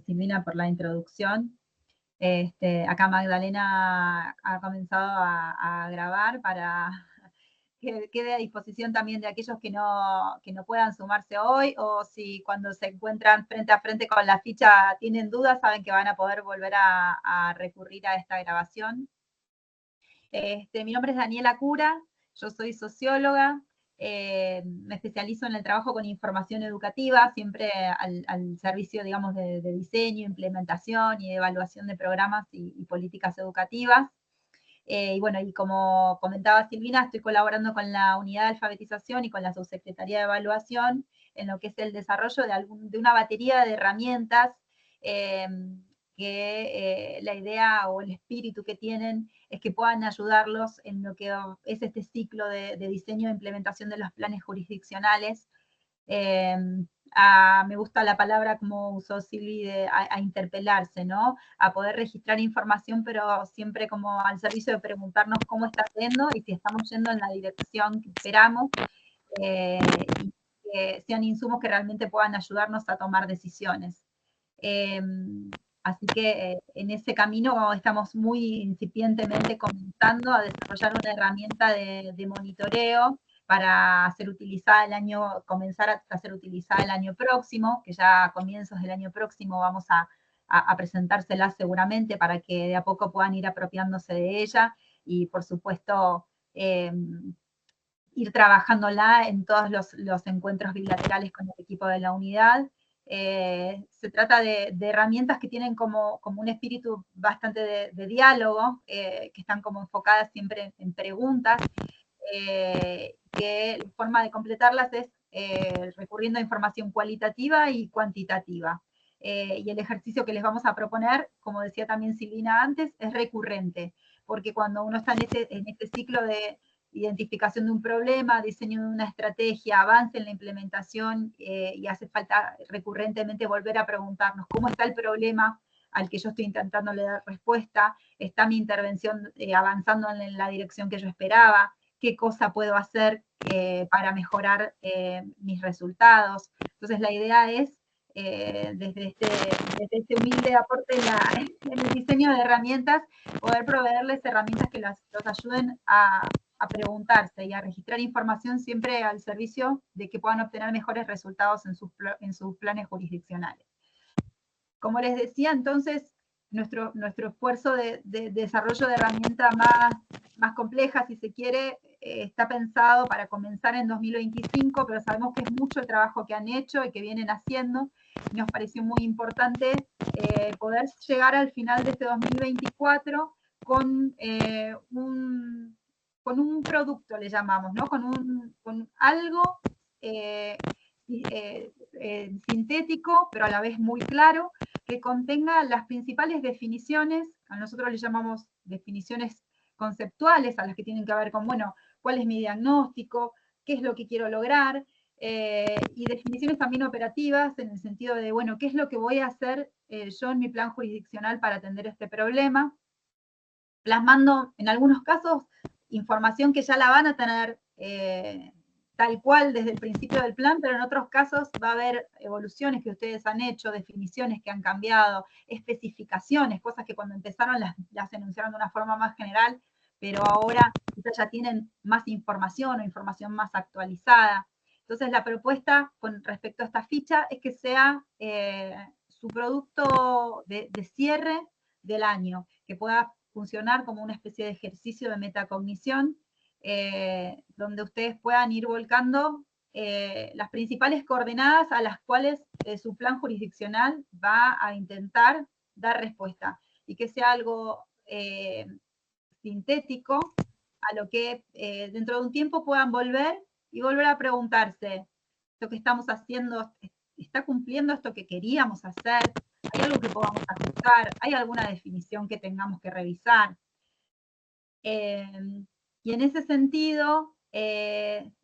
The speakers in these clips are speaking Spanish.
Silvina, por la introducción. Acá Magdalena ha comenzado a grabar para que quede a disposición también de aquellos que no puedan sumarse hoy, o si cuando se encuentran frente a frente con la ficha tienen dudas, saben que van a poder volver a recurrir a esta grabación. Mi nombre es Daniela Cura, yo soy socióloga, me especializo en el trabajo con información educativa, siempre al servicio, digamos, de diseño, implementación y evaluación de programas y políticas educativas. Y bueno, y como comentaba Silvina, estoy colaborando con la unidad de alfabetización y con la subsecretaría de evaluación en lo que es el desarrollo de una batería de herramientas que la idea o el espíritu que tienen es que puedan ayudarlos en lo que es este ciclo de diseño e implementación de los planes jurisdiccionales. Me gusta la palabra como usó Silvi, a interpelarse, ¿no? A poder registrar información, pero siempre como al servicio de preguntarnos cómo está yendo y si estamos yendo en la dirección que esperamos, y que sean insumos que realmente puedan ayudarnos a tomar decisiones. Así que en ese camino estamos muy incipientemente comenzando a desarrollar una herramienta de monitoreo para ser utilizada comenzar a ser utilizada el año próximo, que ya a comienzos del año próximo vamos a presentársela seguramente para que de a poco puedan ir apropiándose de ella y por supuesto ir trabajándola en todos los encuentros bilaterales con el equipo de la unidad. Se trata de herramientas que tienen como un espíritu bastante de diálogo, que están como enfocadas siempre en preguntas, que la forma de completarlas es recurriendo a información cualitativa y cuantitativa. Y el ejercicio que les vamos a proponer, como decía también Silvina antes, es recurrente, porque cuando uno está en este ciclo de identificación de un problema, diseño de una estrategia, avance en la implementación, y hace falta recurrentemente volver a preguntarnos cómo está el problema al que yo estoy intentando dar respuesta, está mi intervención avanzando en la dirección que yo esperaba, qué cosa puedo hacer para mejorar mis resultados. Entonces la idea es, desde este humilde aporte en el diseño de herramientas, poder proveerles herramientas que los ayuden a preguntarse y a registrar información siempre al servicio de que puedan obtener mejores resultados en sus planes jurisdiccionales. Como les decía, entonces, nuestro esfuerzo de desarrollo de herramientas más complejas, si se quiere, está pensado para comenzar en 2025, pero sabemos que es mucho el trabajo que han hecho y que vienen haciendo. Nos pareció muy importante poder llegar al final de este 2024 con un producto, le llamamos, ¿no? Con algo sintético, pero a la vez muy claro, que contenga las principales definiciones, a nosotros le llamamos definiciones conceptuales, a las que tienen que ver con, bueno, cuál es mi diagnóstico, qué es lo que quiero lograr, y definiciones también operativas, en el sentido de, bueno, qué es lo que voy a hacer yo en mi plan jurisdiccional para atender este problema, plasmando en algunos casos información que ya la van a tener tal cual desde el principio del plan, pero en otros casos va a haber evoluciones que ustedes han hecho, definiciones que han cambiado, especificaciones, cosas que cuando empezaron las enunciaron de una forma más general, pero ahora ustedes ya tienen más información o información más actualizada. Entonces la propuesta con respecto a esta ficha es que sea su producto de cierre del año, que pueda funcionar como una especie de ejercicio de metacognición, donde ustedes puedan ir volcando las principales coordenadas a las cuales su plan jurisdiccional va a intentar dar respuesta, y que sea algo sintético a lo que dentro de un tiempo puedan volver a preguntarse, ¿esto que estamos haciendo está cumpliendo esto que queríamos hacer? ¿Hay algo que podamos ajustar? ¿Hay alguna definición que tengamos que revisar? Y en ese sentido,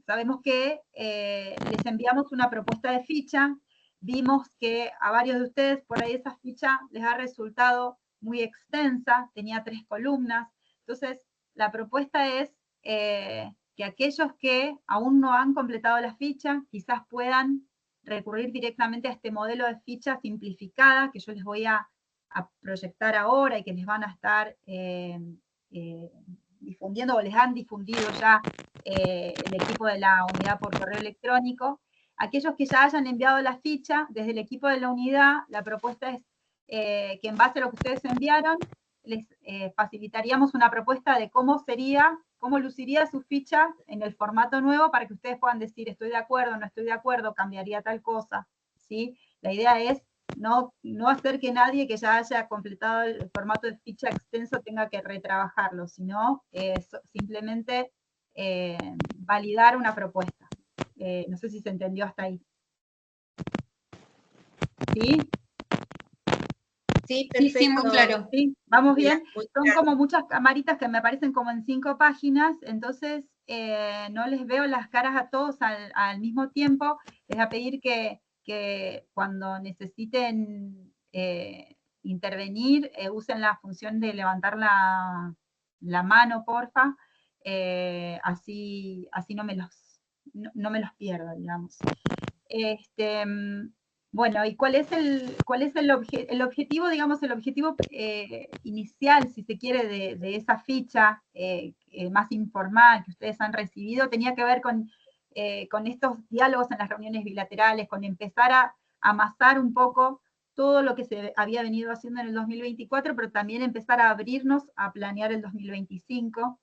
sabemos que les enviamos una propuesta de ficha, vimos que a varios de ustedes por ahí esa ficha les ha resultado muy extensa, tenía 3 columnas, entonces la propuesta es que aquellos que aún no han completado la ficha quizás puedan recurrir directamente a este modelo de ficha simplificada que yo les voy a proyectar ahora y que les van a estar difundiendo, o les han difundido ya el equipo de la unidad por correo electrónico. Aquellos que ya hayan enviado la ficha, desde el equipo de la unidad, la propuesta es que en base a lo que ustedes enviaron, les facilitaríamos una propuesta de cómo luciría su ficha en el formato nuevo para que ustedes puedan decir estoy de acuerdo, no estoy de acuerdo, cambiaría tal cosa, ¿sí? La idea es no hacer que nadie que ya haya completado el formato de ficha extenso tenga que retrabajarlo, sino simplemente validar una propuesta. No sé si se entendió hasta ahí. ¿Sí? Sí, perfecto. Sí, muy claro. ¿Sí? ¿Vamos bien? Son como muchas camaritas que me aparecen como en 5 páginas, entonces no les veo las caras a todos al mismo tiempo. Les voy a pedir que cuando necesiten intervenir, usen la función de levantar la mano, porfa, así no me los pierdo, digamos. Bueno, ¿y cuál es el objetivo, digamos, el objetivo inicial, si se quiere, de esa ficha más informal que ustedes han recibido? Tenía que ver con estos diálogos en las reuniones bilaterales, con empezar a amasar un poco todo lo que se había venido haciendo en el 2024, pero también empezar a abrirnos a planear el 2025.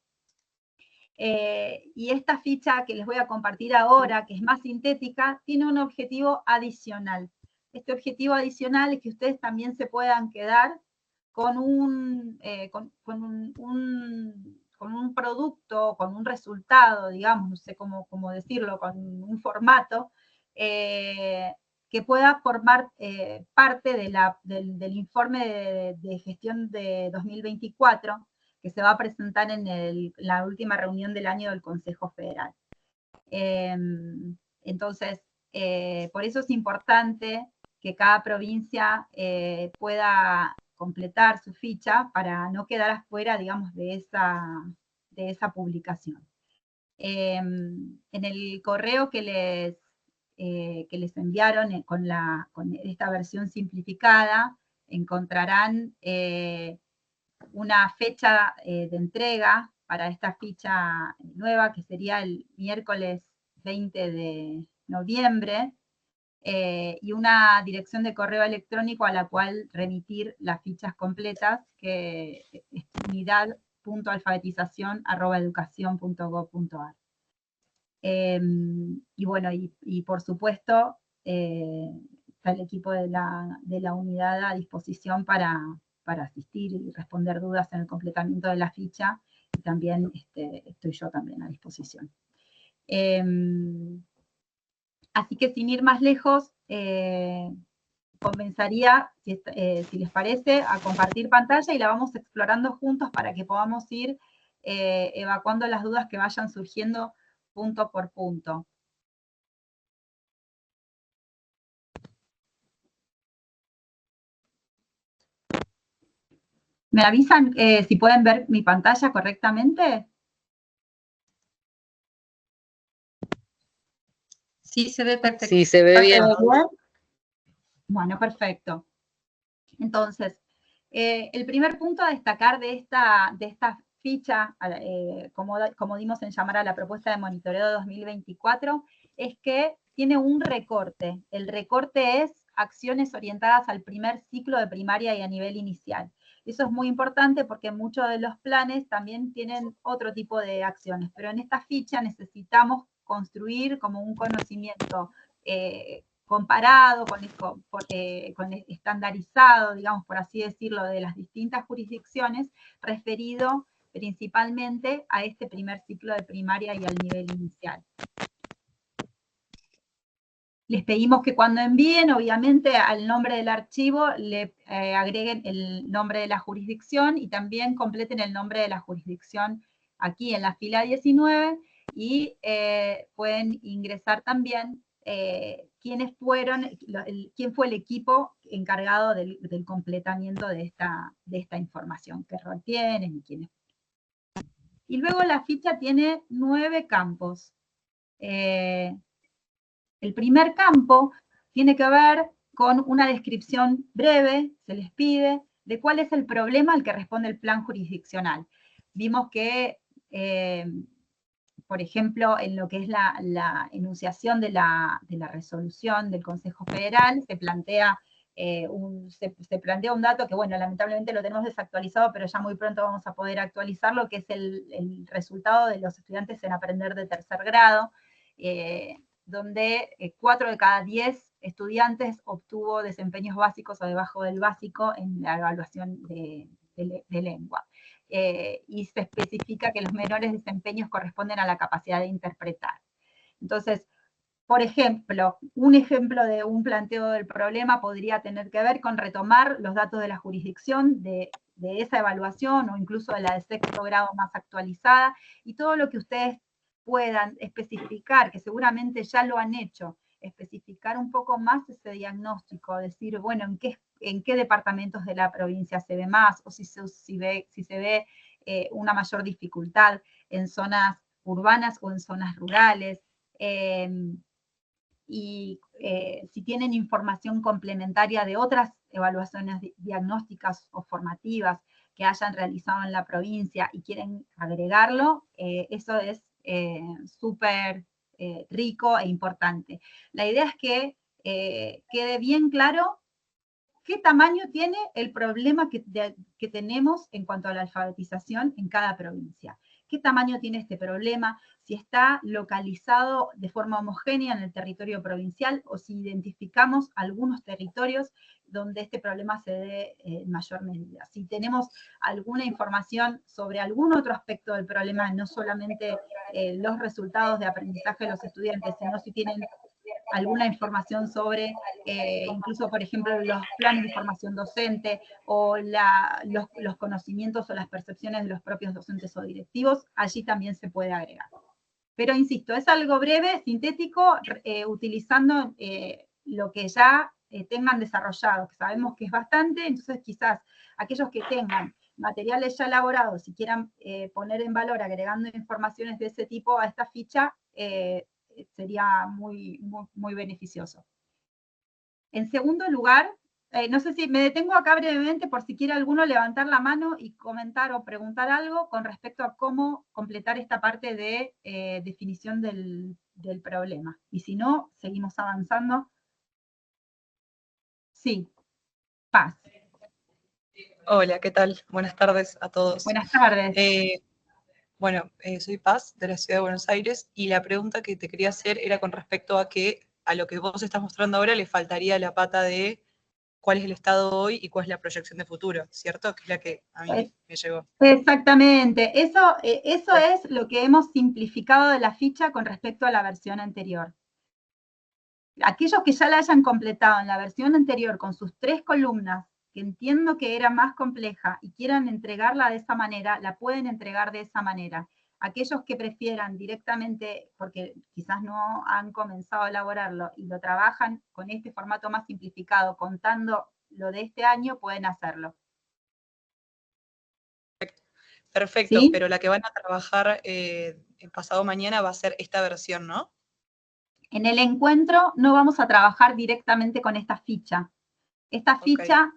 Y esta ficha que les voy a compartir ahora, que es más sintética, tiene un objetivo adicional. Este objetivo adicional es que ustedes también se puedan quedar con un producto, con un resultado, digamos, no sé cómo decirlo, con un formato, que pueda formar parte del informe de gestión de 2024, que se va a presentar en la última reunión del año del Consejo Federal. Entonces, por eso es importante que cada provincia pueda completar su ficha para no quedar afuera, digamos, de esa publicación. En el correo que les enviaron con esta versión simplificada, encontrarán una fecha de entrega para esta ficha nueva, que sería el miércoles 20 de noviembre, y una dirección de correo electrónico a la cual remitir las fichas completas, que es unidad.alfabetización@educacion.gov.ar. Y bueno, y por supuesto, está el equipo de la unidad a disposición para asistir y responder dudas en el completamiento de la ficha, y también estoy yo también a disposición. Así que sin ir más lejos, comenzaría, si les parece, a compartir pantalla y la vamos explorando juntos para que podamos ir evacuando las dudas que vayan surgiendo punto por punto. ¿Me avisan si pueden ver mi pantalla correctamente? Sí, se ve perfecto. Sí, se ve bien. Bueno, perfecto. Entonces, el primer punto a destacar de esta ficha, como dimos en llamar a la propuesta de monitoreo de 2024, es que tiene un recorte. El recorte es acciones orientadas al primer ciclo de primaria y a nivel inicial. Eso es muy importante porque muchos de los planes también tienen otro tipo de acciones, pero en esta ficha necesitamos construir como un conocimiento comparado, estandarizado, digamos, por así decirlo, de las distintas jurisdicciones, referido principalmente a este primer ciclo de primaria y al nivel inicial. Les pedimos que cuando envíen, obviamente, al nombre del archivo le agreguen el nombre de la jurisdicción y también completen el nombre de la jurisdicción aquí en la fila 19, y pueden ingresar también quién fue el equipo encargado del completamiento de esta información, qué rol tienen y quiénes. Y luego la ficha tiene 9 campos. El primer campo tiene que ver con una descripción breve, se les pide, de cuál es el problema al que responde el plan jurisdiccional. Vimos que, por ejemplo, en lo que es la enunciación de la resolución del Consejo Federal, se plantea un dato que, bueno, lamentablemente lo tenemos desactualizado, pero ya muy pronto vamos a poder actualizarlo, que es el resultado de los estudiantes en aprender de tercer grado, donde 4 de cada 10 estudiantes obtuvo desempeños básicos o debajo del básico en la evaluación de lengua. Y se especifica que los menores desempeños corresponden a la capacidad de interpretar. Entonces, por ejemplo, un ejemplo de un planteo del problema podría tener que ver con retomar los datos de la jurisdicción de esa evaluación o incluso de la de sexto grado más actualizada, y todo lo que ustedes puedan especificar, que seguramente ya lo han hecho, especificar un poco más ese diagnóstico, decir, bueno, en qué departamentos de la provincia se ve más, o si se ve una mayor dificultad en zonas urbanas o en zonas rurales. Y si tienen información complementaria de otras evaluaciones diagnósticas o formativas que hayan realizado en la provincia y quieren agregarlo, eso es súper rico e importante. La idea es que quede bien claro qué tamaño tiene el problema que tenemos en cuanto a la alfabetización en cada provincia. ¿Qué tamaño tiene este problema? Si está localizado de forma homogénea en el territorio provincial o si identificamos algunos territorios donde este problema se dé en mayor medida. Si tenemos alguna información sobre algún otro aspecto del problema, no solamente los resultados de aprendizaje de los estudiantes, sino si tienen alguna información sobre, incluso, por ejemplo, los planes de formación docente o los conocimientos o las percepciones de los propios docentes o directivos, allí también se puede agregar. Pero insisto, es algo breve, sintético, utilizando lo que ya tengan desarrollado, que sabemos que es bastante, entonces quizás aquellos que tengan materiales ya elaborados y quieran poner en valor agregando informaciones de ese tipo a esta ficha, sería muy, muy, muy beneficioso. En segundo lugar, no sé si me detengo acá brevemente por si quiere alguno levantar la mano y comentar o preguntar algo con respecto a cómo completar esta parte de definición del problema. Y si no, seguimos avanzando. Sí, Paz. Hola, ¿qué tal? Buenas tardes a todos. Buenas tardes. Soy Paz, de la Ciudad de Buenos Aires, y la pregunta que te quería hacer era con respecto a que a lo que vos estás mostrando ahora le faltaría la pata de cuál es el estado hoy y cuál es la proyección de futuro, ¿cierto? Que es la que a mí me llegó. Exactamente. Eso es lo que hemos simplificado de la ficha con respecto a la versión anterior. Aquellos que ya la hayan completado en la versión anterior con sus 3 columnas, que entiendo que era más compleja y quieran entregarla de esa manera, la pueden entregar de esa manera. Aquellos que prefieran directamente, porque quizás no han comenzado a elaborarlo y lo trabajan con este formato más simplificado, contando lo de este año, pueden hacerlo. Perfecto, ¿Sí? pero la que van a trabajar el pasado mañana va a ser esta versión, ¿no? En el encuentro no vamos a trabajar directamente con esta ficha. Esta ficha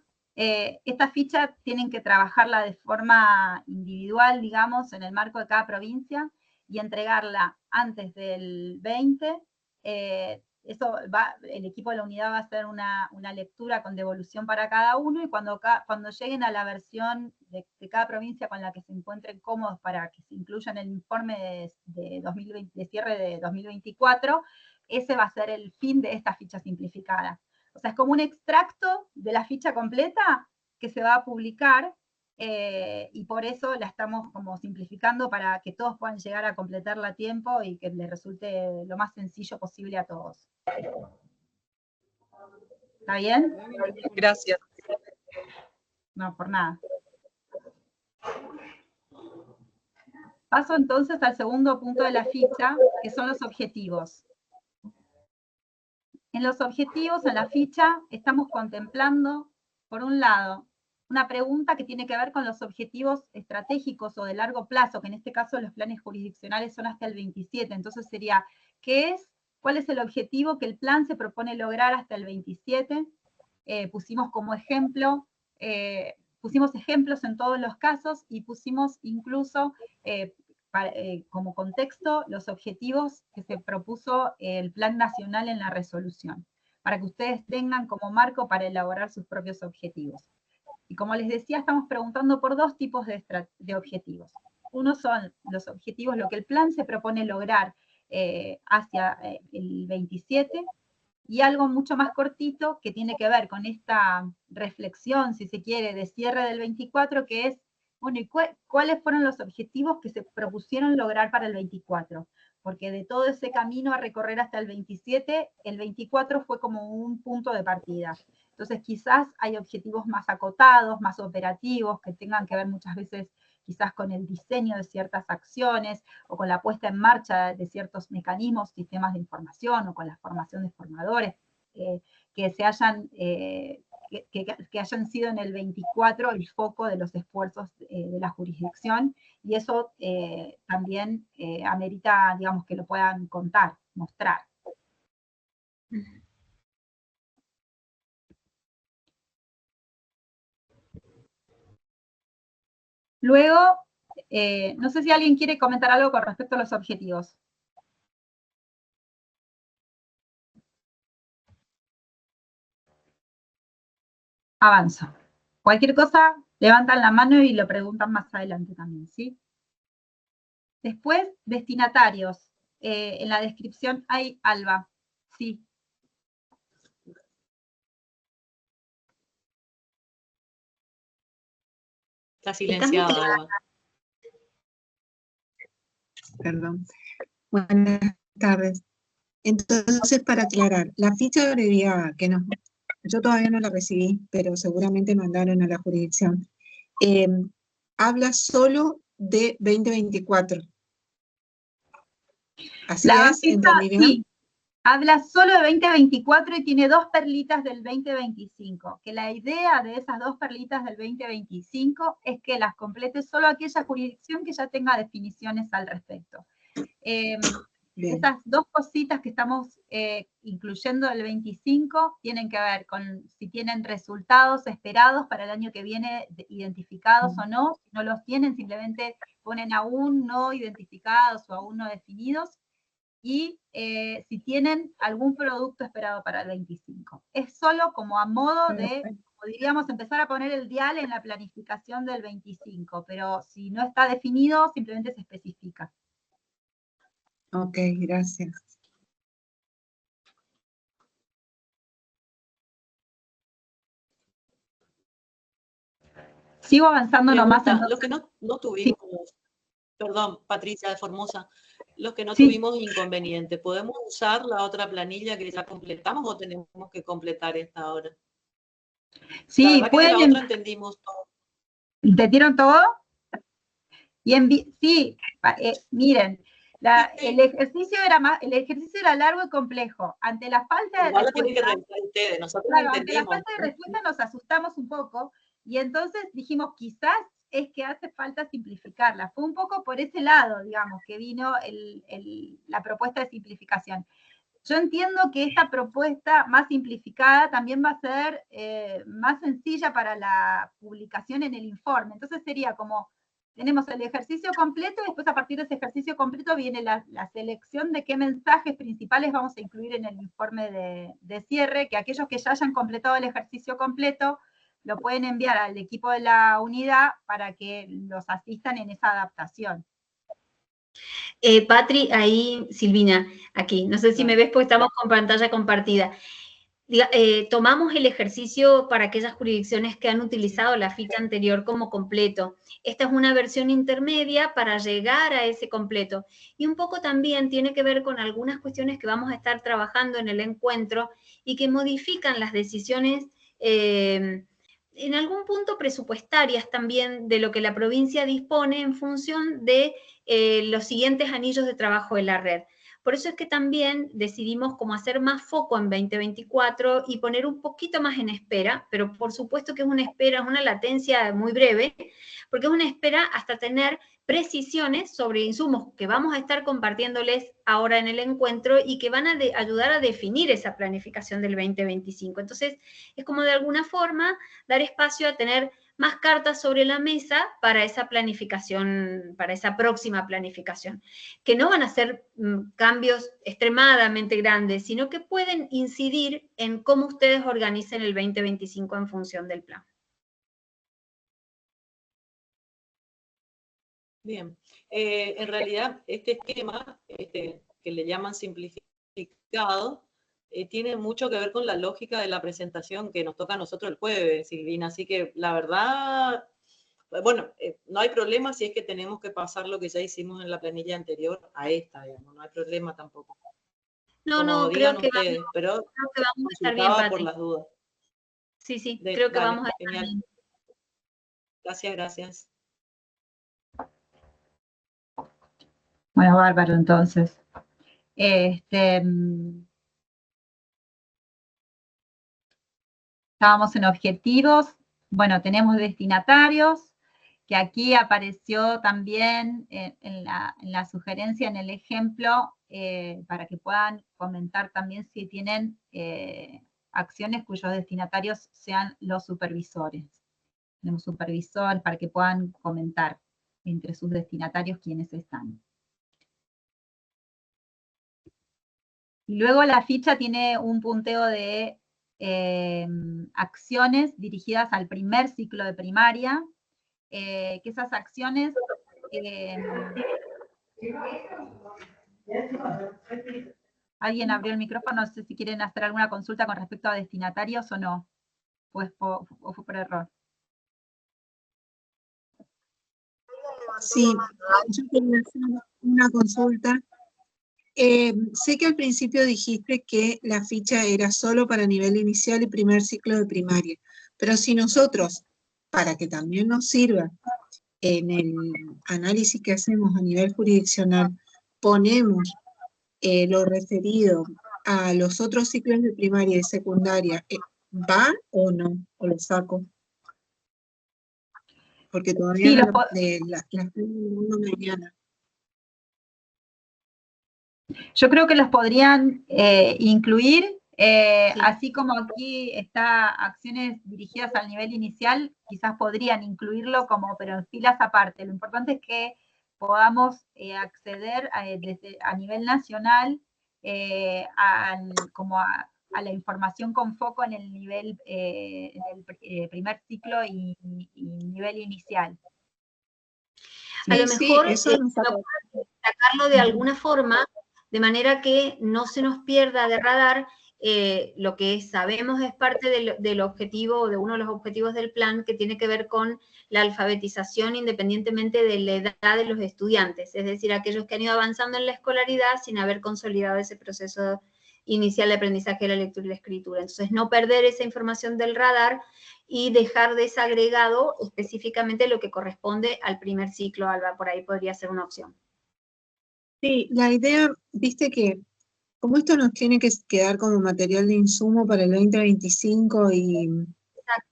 tienen que trabajarla de forma individual, digamos, en el marco de cada provincia y entregarla antes del 20. El equipo de la unidad va a hacer una lectura con devolución para cada uno y cuando lleguen a la versión de cada provincia con la que se encuentren cómodos para que se incluya en el informe de cierre de 2024, ese va a ser el fin de esta ficha simplificada. O sea, es como un extracto de la ficha completa que se va a publicar y por eso la estamos como simplificando para que todos puedan llegar a completarla a tiempo y que les resulte lo más sencillo posible a todos. ¿Está bien? Gracias. No, por nada. Paso entonces al segundo punto de la ficha, que son los objetivos. En los objetivos, en la ficha, estamos contemplando, por un lado, una pregunta que tiene que ver con los objetivos estratégicos o de largo plazo, que en este caso los planes jurisdiccionales son hasta el 27. Entonces sería, ¿qué es ¿Cuál es el objetivo que el plan se propone lograr hasta el 27? Pusimos como ejemplo, pusimos ejemplos en todos los casos y pusimos incluso como contexto los objetivos que se propuso el Plan Nacional en la resolución, para que ustedes tengan como marco para elaborar sus propios objetivos. Y como les decía, estamos preguntando por dos tipos de objetivos. Uno son los objetivos, lo que el plan se propone lograr hacia el 27, y algo mucho más cortito que tiene que ver con esta reflexión, si se quiere, de cierre del 24, que es, bueno, ¿y cuáles fueron los objetivos que se propusieron lograr para el 24? Porque de todo ese camino a recorrer hasta el 27, el 24 fue como un punto de partida. Entonces quizás hay objetivos más acotados, más operativos, que tengan que ver muchas veces quizás con el diseño de ciertas acciones o con la puesta en marcha de ciertos mecanismos, sistemas de información o con la formación de formadores que hayan sido en el 24 el foco de los esfuerzos de la jurisdicción, y eso también amerita, digamos, que lo puedan contar, mostrar. Luego, no sé si alguien quiere comentar algo con respecto a los objetivos. Avanzo. Cualquier cosa, levantan la mano y lo preguntan más adelante también, ¿sí? Después, destinatarios. En la descripción hay Alba. Sí. Está silenciada, Alba. Perdón. Buenas tardes. Entonces, para aclarar, la ficha abreviada, yo todavía no la recibí, pero seguramente mandaron a la jurisdicción, habla solo de 2024. ¿Así es? ¿Entendí bien? Sí, habla solo de 2024 y tiene 2 perlitas del 2025, que la idea de esas 2 perlitas del 2025 es que las complete solo aquella jurisdicción que ya tenga definiciones al respecto. Esas 2 cositas que estamos incluyendo del 25 tienen que ver con si tienen resultados esperados para el año que viene identificados o no. Si no los tienen, simplemente ponen aún no identificados o aún no definidos. Y si tienen algún producto esperado para el 25. Es solo como a modo de, como diríamos, empezar a poner el dial en la planificación del 25, pero si no está definido, simplemente se especifica. Ok, gracias. Sigo avanzando nomás. Los que no tuvimos, sí. Perdón, Patricia de Formosa, los que no sí. tuvimos inconveniente, ¿podemos usar la otra planilla que ya completamos o tenemos que completar esta ahora? Sí, la pueden. Que de la otra entendimos todo. ¿Entendieron todo? Y sí, miren, el ejercicio era largo y complejo. Ante la falta de respuesta, ante la falta de respuesta nos asustamos un poco y entonces dijimos, quizás es que hace falta simplificarla. Fue un poco por ese lado, digamos, que vino la propuesta de simplificación. Yo entiendo que esta propuesta más simplificada también va a ser más sencilla para la publicación en el informe. Entonces sería como, tenemos el ejercicio completo y después a partir de ese ejercicio completo viene la selección de qué mensajes principales vamos a incluir en el informe de cierre, que aquellos que ya hayan completado el ejercicio completo lo pueden enviar al equipo de la unidad para que los asistan en esa adaptación. Patri, ahí, Silvina, aquí, no sé si me ves porque estamos con pantalla compartida. Tomamos el ejercicio para aquellas jurisdicciones que han utilizado la ficha anterior como completo. Esta es una versión intermedia para llegar a ese completo. Y un poco también tiene que ver con algunas cuestiones que vamos a estar trabajando en el encuentro y que modifican las decisiones en algún punto presupuestarias también de lo que la provincia dispone en función de los siguientes anillos de trabajo de la red. Por eso es que también decidimos como hacer más foco en 2024 y poner un poquito más en espera, pero por supuesto que es una espera, es una latencia muy breve, porque es una espera hasta tener precisiones sobre insumos que vamos a estar compartiéndoles ahora en el encuentro y que van a ayudar a definir esa planificación del 2025. Entonces, es como de alguna forma dar espacio a tener más cartas sobre la mesa para esa planificación, para esa próxima planificación, que no van a ser cambios extremadamente grandes, sino que pueden incidir en cómo ustedes organicen el 2025 en función del plan. Bien, en realidad este esquema, que le llaman simplificado, tiene mucho que ver con la lógica de la presentación que nos toca a nosotros el jueves, Silvina, así que la verdad, bueno, no hay problema si es que tenemos que pasar lo que ya hicimos en la planilla anterior a esta, digamos, no hay problema tampoco. No, Como no, digan creo que ustedes, pero vamos a estar bien, consultaba por Patri. las dudas. Sí, creo que Dale, vamos a estar genial. bien. Gracias. Bueno, bárbaro, entonces. Estábamos en objetivos. Bueno, tenemos destinatarios, que aquí apareció también en la sugerencia, en el ejemplo, para que puedan comentar también si tienen acciones cuyos destinatarios sean los supervisores. Tenemos supervisor para que puedan comentar entre sus destinatarios quiénes están. Y luego la ficha tiene un punteo de acciones dirigidas al primer ciclo de primaria, que esas acciones ¿alguien abrió el micrófono? No sé si quieren hacer alguna consulta con respecto a destinatarios o no, o fue por error. Sí, yo quería hacer una consulta. Sé que al principio dijiste que la ficha era solo para nivel inicial y primer ciclo de primaria, pero si nosotros, para que también nos sirva en el análisis que hacemos a nivel jurisdiccional, ponemos lo referido a los otros ciclos de primaria y secundaria, ¿va o no? ¿O lo saco? Porque todavía Sí, no la estoy viendo mañana. yo creo que los podrían incluir, Sí. así como aquí está acciones dirigidas al nivel inicial, quizás podrían incluirlo pero en filas aparte. Lo importante es que podamos acceder a nivel nacional a la información con foco en el nivel, primer ciclo y nivel inicial. A lo mejor eso nos saca. sacarlo de alguna forma, de manera que no se nos pierda de radar lo que sabemos es parte del objetivo, de uno de los objetivos del plan, que tiene que ver con la alfabetización independientemente de la edad de los estudiantes, es decir, aquellos que han ido avanzando en la escolaridad sin haber consolidado ese proceso inicial de aprendizaje de la lectura y la escritura. Entonces, no perder esa información del radar y dejar desagregado específicamente lo que corresponde al primer ciclo, Alba, por ahí podría ser una opción. Sí, la idea, viste que como esto nos tiene que quedar como material de insumo para el 2025 y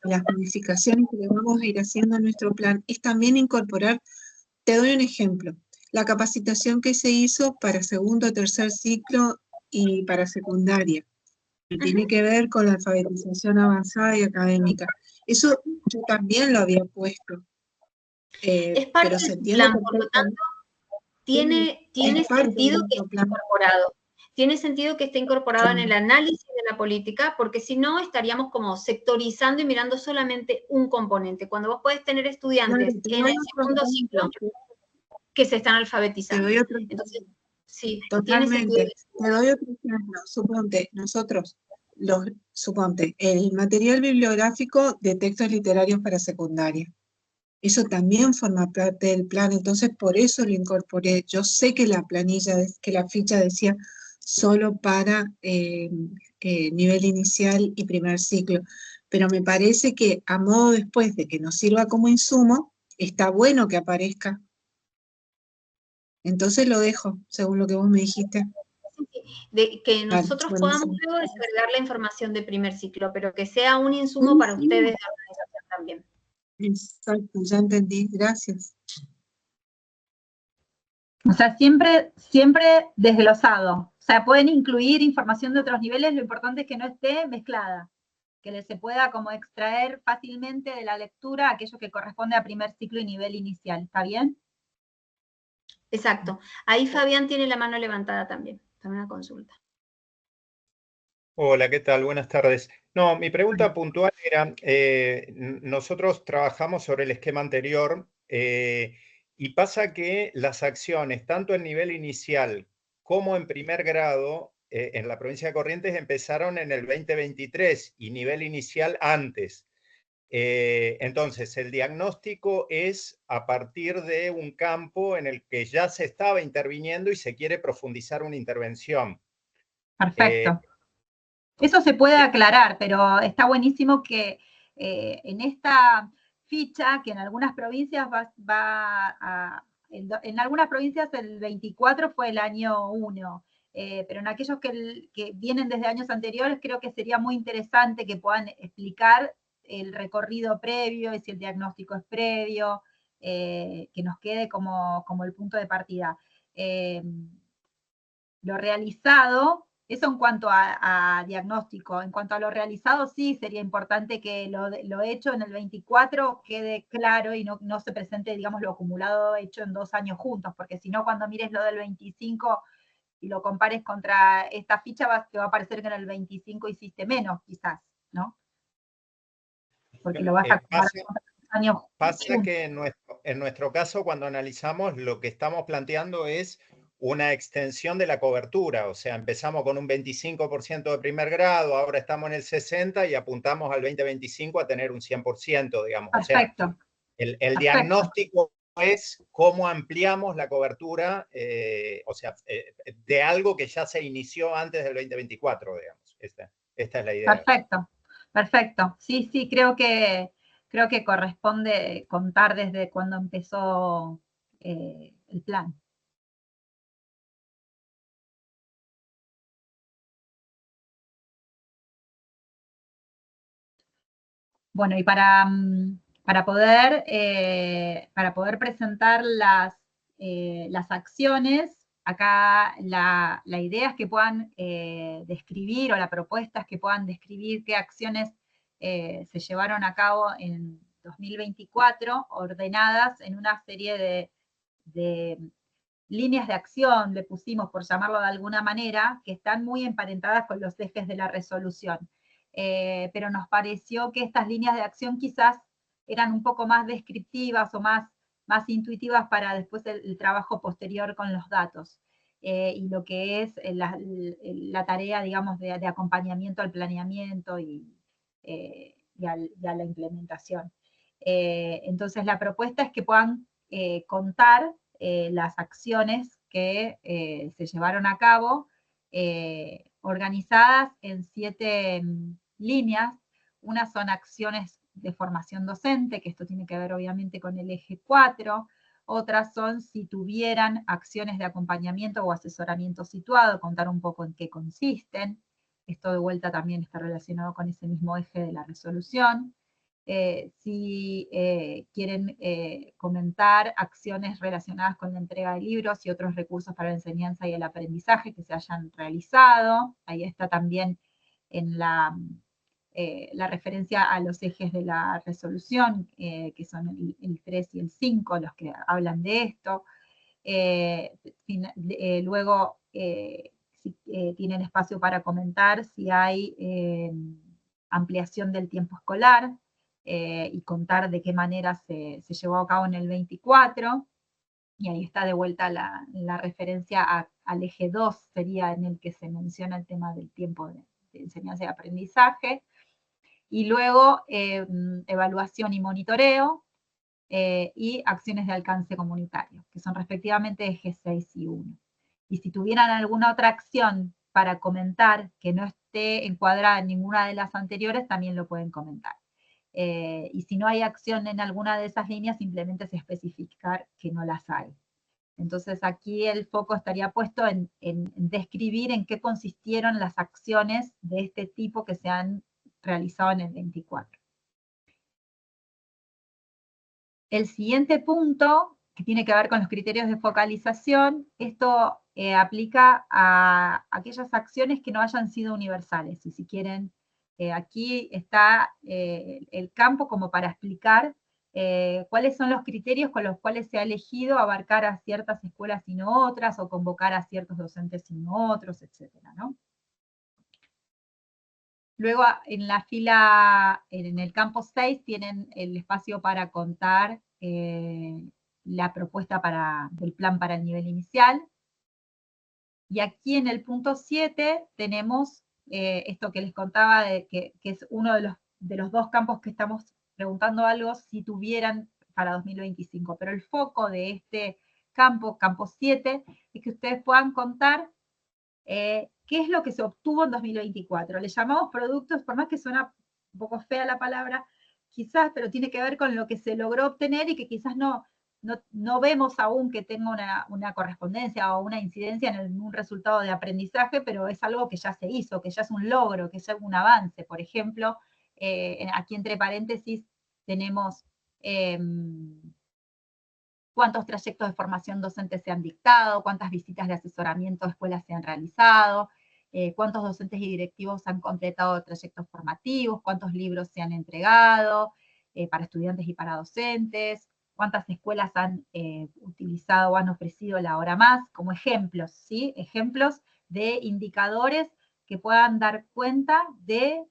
las modificaciones que le vamos a ir haciendo a nuestro plan, es también incorporar, te doy un ejemplo, la capacitación que se hizo para segundo o tercer ciclo y para secundaria, que tiene que ver con la alfabetización avanzada y académica. Eso yo también lo había puesto. Es parte pero se del entiende plan, por lo tanto, tiene es parte sentido de que nuestro esté plan. incorporado. Tiene sentido que esté incorporado en el análisis de la política, porque si no estaríamos como sectorizando y mirando solamente un componente. Cuando vos podés tener estudiantes en el segundo ciclo que se están alfabetizando. Te doy otro Entonces, sí, totalmente. tiene sentido. Te doy otro ejemplo. Suponte, suponte, el material bibliográfico de textos literarios para secundaria. Eso también forma parte del plan, entonces por eso lo incorporé. Yo sé que la planilla, que la ficha decía solo para nivel inicial y primer ciclo, pero me parece que a modo después de que nos sirva como insumo, está bueno que aparezca. Entonces lo dejo, según lo que vos me dijiste. De que nosotros podamos luego descargar la información de primer ciclo, pero que sea un insumo para ustedes de organización también. Exacto, ya entendí, gracias. O sea, siempre desglosado. O sea, pueden incluir información de otros niveles, lo importante es que no esté mezclada, que se pueda como extraer fácilmente de la lectura aquello que corresponde a primer ciclo y nivel inicial. ¿Está bien? Exacto. Ahí Fabián tiene la mano levantada también. También una consulta. Hola, ¿qué tal? Buenas tardes. No, mi pregunta puntual era, nosotros trabajamos sobre el esquema anterior y pasa que las acciones, tanto en nivel inicial como en primer grado, en la provincia de Corrientes empezaron en el 2023 y nivel inicial antes. Entonces, el diagnóstico es a partir de un campo en el que ya se estaba interviniendo y se quiere profundizar una intervención. Perfecto. Eso se puede aclarar, pero está buenísimo que en esta ficha, que en algunas provincias en algunas provincias el 24 fue el año 1, pero en aquellos que vienen desde años anteriores, creo que sería muy interesante que puedan explicar el recorrido previo y si el diagnóstico es previo, que nos quede como el punto de partida. Lo realizado, eso en cuanto a diagnóstico. En cuanto a lo realizado, sí, sería importante que lo hecho en el 24 quede claro y no se presente, digamos, lo acumulado hecho en 2 años juntos, porque si no, cuando mires lo del 25 y lo compares contra esta ficha, te va a parecer que en el 25 hiciste menos, quizás, ¿no? Porque lo vas a comparar con 2 años Pasa que en nuestro caso, cuando analizamos, lo que estamos planteando es una extensión de la cobertura. O sea, empezamos con un 25% de primer grado, ahora estamos en el 60% y apuntamos al 2025 a tener un 100%, digamos. Perfecto. O sea, el diagnóstico es cómo ampliamos la cobertura, o sea, de algo que ya se inició antes del 2024, digamos. Esta es la idea. Perfecto, perfecto. Sí, sí, creo que corresponde contar desde cuando empezó el plan. Bueno, y para poder presentar las acciones, acá la idea es que puedan describir, o la propuesta es que puedan describir qué acciones se llevaron a cabo en 2024, ordenadas en una serie de líneas de acción, le pusimos por llamarlo de alguna manera, que están muy emparentadas con los ejes de la resolución. Pero nos pareció que estas líneas de acción quizás eran un poco más descriptivas o más intuitivas para después el trabajo posterior con los datos. Y lo que es la tarea, digamos, de acompañamiento al planeamiento y a la implementación. Entonces la propuesta es que puedan contar las acciones que se llevaron a cabo, organizadas en 7 líneas. Unas son acciones de formación docente, que esto tiene que ver obviamente con el eje 4. Otras son si tuvieran acciones de acompañamiento o asesoramiento situado, contar un poco en qué consisten. Esto de vuelta también está relacionado con ese mismo eje de la resolución. Si quieren comentar acciones relacionadas con la entrega de libros y otros recursos para la enseñanza y el aprendizaje que se hayan realizado. Ahí está también en la referencia a los ejes de la resolución, que son el 3 y el 5, los que hablan de esto. Luego, si tienen espacio para comentar si hay ampliación del tiempo escolar, y contar de qué manera se llevó a cabo en el 24, y ahí está de vuelta la referencia al eje 2, sería en el que se menciona el tema del tiempo de enseñanza y aprendizaje, y luego evaluación y monitoreo, y acciones de alcance comunitario, que son respectivamente ejes 6 y 1. Y si tuvieran alguna otra acción para comentar que no esté encuadrada en ninguna de las anteriores, también lo pueden comentar. Y si no hay acción en alguna de esas líneas, simplemente es especificar que no las hay. Entonces aquí el foco estaría puesto en describir en qué consistieron las acciones de este tipo que se han realizado en el 24. El siguiente punto que tiene que ver con los criterios de focalización. Esto aplica a aquellas acciones que no hayan sido universales. Y si quieren, aquí está el campo como para explicar cuáles son los criterios con los cuales se ha elegido abarcar a ciertas escuelas y no otras, o convocar a ciertos docentes y no otros, etcétera, ¿no? Luego, en la fila, en el campo 6, tienen el espacio para contar la propuesta del plan para el nivel inicial. Y aquí en el punto 7 tenemos esto que les contaba, que es uno de los dos campos que estamos preguntando algo si tuvieran para 2025. Pero el foco de este campo 7, es que ustedes puedan contar qué es lo que se obtuvo en 2024. Le llamamos productos, por más que suena un poco fea la palabra, quizás, pero tiene que ver con lo que se logró obtener y que quizás no vemos aún que tenga una correspondencia o una incidencia en un resultado de aprendizaje, pero es algo que ya se hizo, que ya es un logro, que ya es un avance. Por ejemplo, aquí entre paréntesis tenemos cuántos trayectos de formación docente se han dictado, cuántas visitas de asesoramiento a escuelas se han realizado, cuántos docentes y directivos han completado trayectos formativos, cuántos libros se han entregado para estudiantes y para docentes, cuántas escuelas han utilizado o han ofrecido la hora más, como ejemplos, ¿sí? Ejemplos de indicadores que puedan dar cuenta de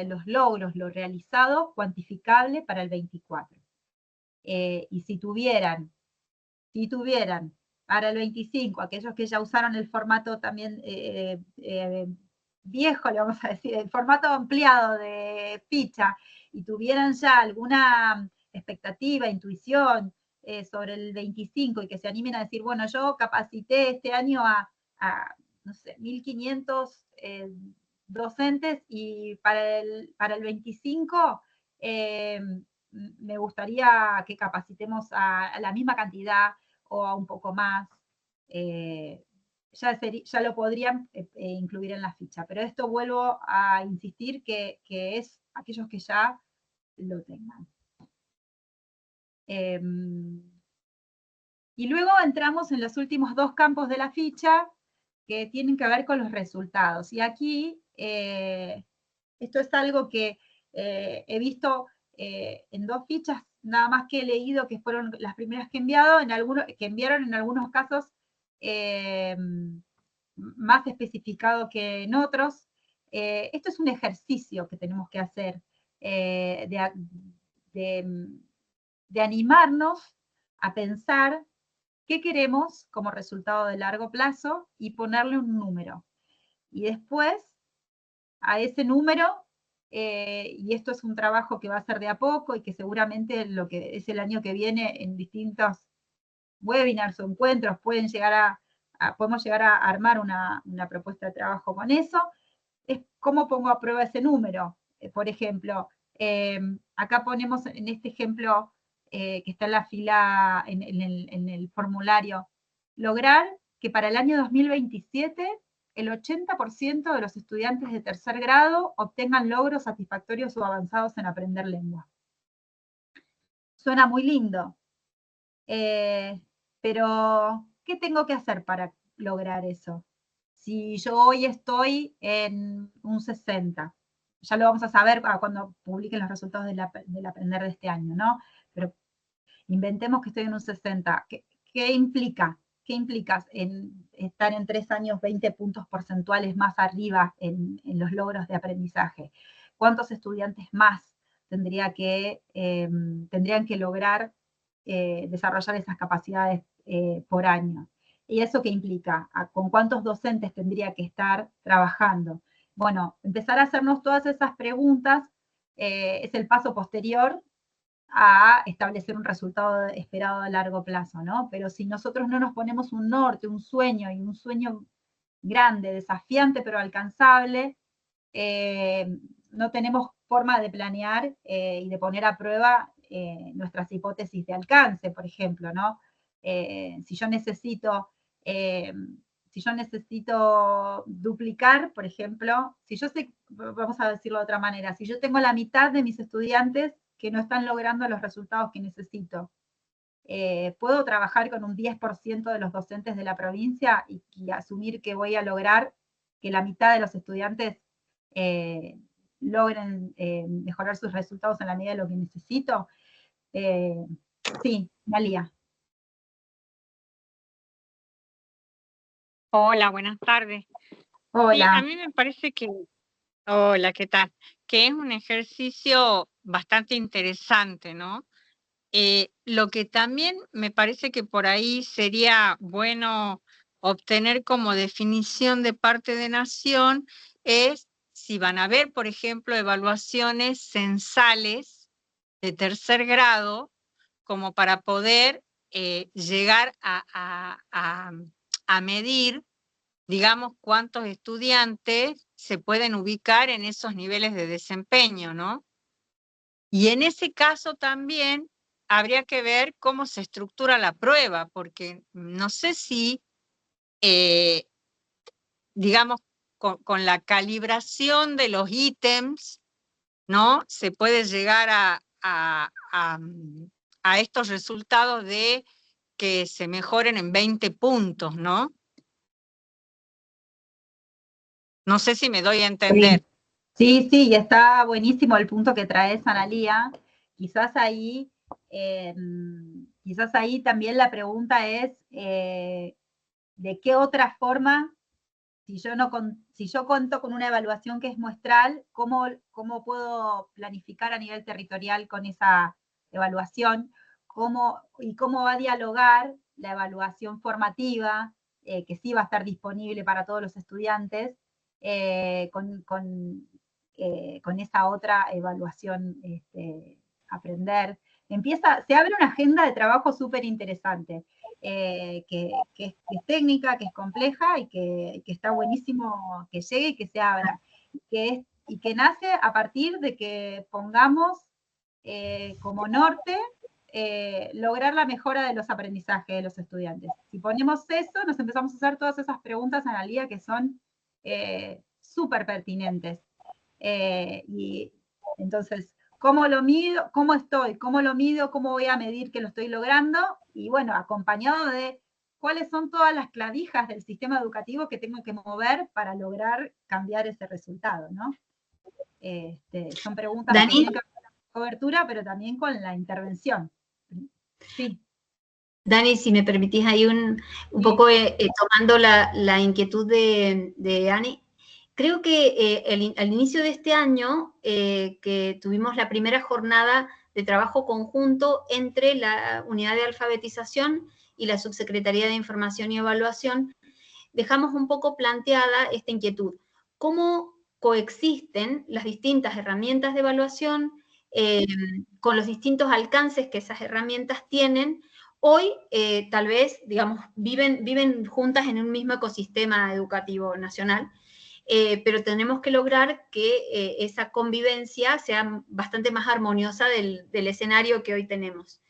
los logros, lo realizado, cuantificable para el 24. Y si tuvieran para el 25, aquellos que ya usaron el formato también viejo, le vamos a decir, el formato ampliado de ficha, y tuvieran ya alguna expectativa, intuición sobre el 25, y que se animen a decir, bueno, yo capacité este año a no sé, 1.500 docentes, y para el 25 me gustaría que capacitemos a la misma cantidad o a un poco más, ya lo podrían incluir en la ficha. Pero esto vuelvo a insistir que es aquellos que ya lo tengan. Y luego entramos en los últimos dos campos de la ficha que tienen que ver con los resultados. Y aquí, esto es algo que he visto en dos fichas, nada más que he leído que fueron las primeras que enviaron en algunos casos más especificado que en otros. Esto es un ejercicio que tenemos que hacer de animarnos a pensar qué queremos como resultado de largo plazo y ponerle un número. Y después, a ese número, y esto es un trabajo que va a ser de a poco y que seguramente lo que es el año que viene en distintos webinars o encuentros podemos llegar a armar una propuesta de trabajo con eso, es cómo pongo a prueba ese número. Por ejemplo, acá ponemos en este ejemplo que está en la fila, en el formulario, lograr que para el año 2027 el 80% de los estudiantes de tercer grado obtengan logros satisfactorios o avanzados en aprender lengua. Suena muy lindo, pero ¿qué tengo que hacer para lograr eso? Si yo hoy estoy en un 60, ya lo vamos a saber cuando publiquen los resultados del aprender de este año, ¿no? Pero inventemos que estoy en un 60. ¿Qué implica? ¿Qué implica en estar en 3 años 20 puntos porcentuales más arriba en los logros de aprendizaje? ¿Cuántos estudiantes más tendrían que lograr desarrollar esas capacidades por año? ¿Y eso qué implica? ¿Con cuántos docentes tendría que estar trabajando? Bueno, empezar a hacernos todas esas preguntas es el paso posterior a establecer un resultado esperado a largo plazo, ¿no? Pero si nosotros no nos ponemos un norte, un sueño, y un sueño grande, desafiante, pero alcanzable, no tenemos forma de planear y de poner a prueba nuestras hipótesis de alcance, por ejemplo, ¿no? Si yo necesito duplicar, por ejemplo, si yo sé, vamos a decirlo de otra manera, si yo tengo la mitad de mis estudiantes que no están logrando los resultados que necesito, puedo trabajar con un 10% de los docentes de la provincia y asumir que voy a lograr que la mitad de los estudiantes logren mejorar sus resultados en la medida de lo que necesito. Sí, María. Hola, buenas tardes. Hola. Sí, a mí me parece que, hola, ¿qué tal? Que es un ejercicio bastante interesante, ¿no? Lo que también me parece que por ahí sería bueno obtener como definición de parte de Nación es si van a haber, por ejemplo, evaluaciones censales de tercer grado, como para poder llegar a medir, digamos, cuántos estudiantes se pueden ubicar en esos niveles de desempeño, ¿no? Y en ese caso también habría que ver cómo se estructura la prueba, porque no sé si, digamos, con la calibración de los ítems, ¿no? Se puede llegar a estos resultados de que se mejoren en 20 puntos, ¿no? No sé si me doy a entender. Sí, sí, y está buenísimo el punto que traes, Analía. Quizás ahí también la pregunta es, ¿de qué otra forma, si yo cuento con una evaluación que es muestral, cómo puedo planificar a nivel territorial con esa evaluación? ¿Cómo va a dialogar la evaluación formativa, que sí va a estar disponible para todos los estudiantes, con esa otra evaluación, aprender? Se abre una agenda de trabajo súper interesante, que es técnica, que es compleja y que está buenísimo que llegue y que se abra. Y que nace a partir de que pongamos como norte lograr la mejora de los aprendizajes de los estudiantes. Si ponemos eso, nos empezamos a hacer todas esas preguntas, Analía, que son súper pertinentes. Y entonces, ¿cómo lo mido? ¿Cómo estoy? ¿Cómo lo mido? ¿Cómo voy a medir que lo estoy logrando? Y bueno, acompañado de cuáles son todas las clavijas del sistema educativo que tengo que mover para lograr cambiar ese resultado, ¿no? Son preguntas que tienen que ver con la cobertura, pero también con la intervención. Sí. Dani, si me permitís ahí un poco tomando la inquietud de Ani, creo que al inicio de este año, que tuvimos la primera jornada de trabajo conjunto entre la Unidad de Alfabetización y la Subsecretaría de Información y Evaluación, dejamos un poco planteada esta inquietud. ¿Cómo coexisten las distintas herramientas de evaluación con los distintos alcances que esas herramientas tienen? Hoy, tal vez, digamos, viven juntas en un mismo ecosistema educativo nacional, pero tenemos que lograr que esa convivencia sea bastante más armoniosa del escenario que hoy tenemos.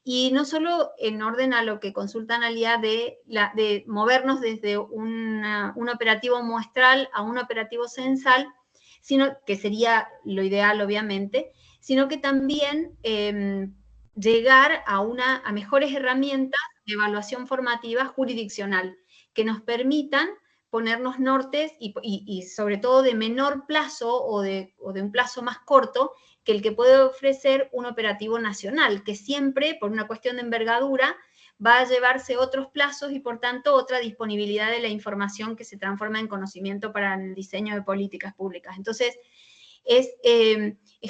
Y no solo en orden a lo que consulta Analía de movernos desde un operativo muestral a un operativo censal, sino que sería lo ideal, obviamente, sino que también llegar a mejores herramientas de evaluación formativa jurisdiccional que nos permitan ponernos nortes y sobre todo de menor plazo o de un plazo más corto que el que puede ofrecer un operativo nacional, que siempre, por una cuestión de envergadura, va a llevarse otros plazos y, por tanto, otra disponibilidad de la información que se transforma en conocimiento para el diseño de políticas públicas. Entonces, es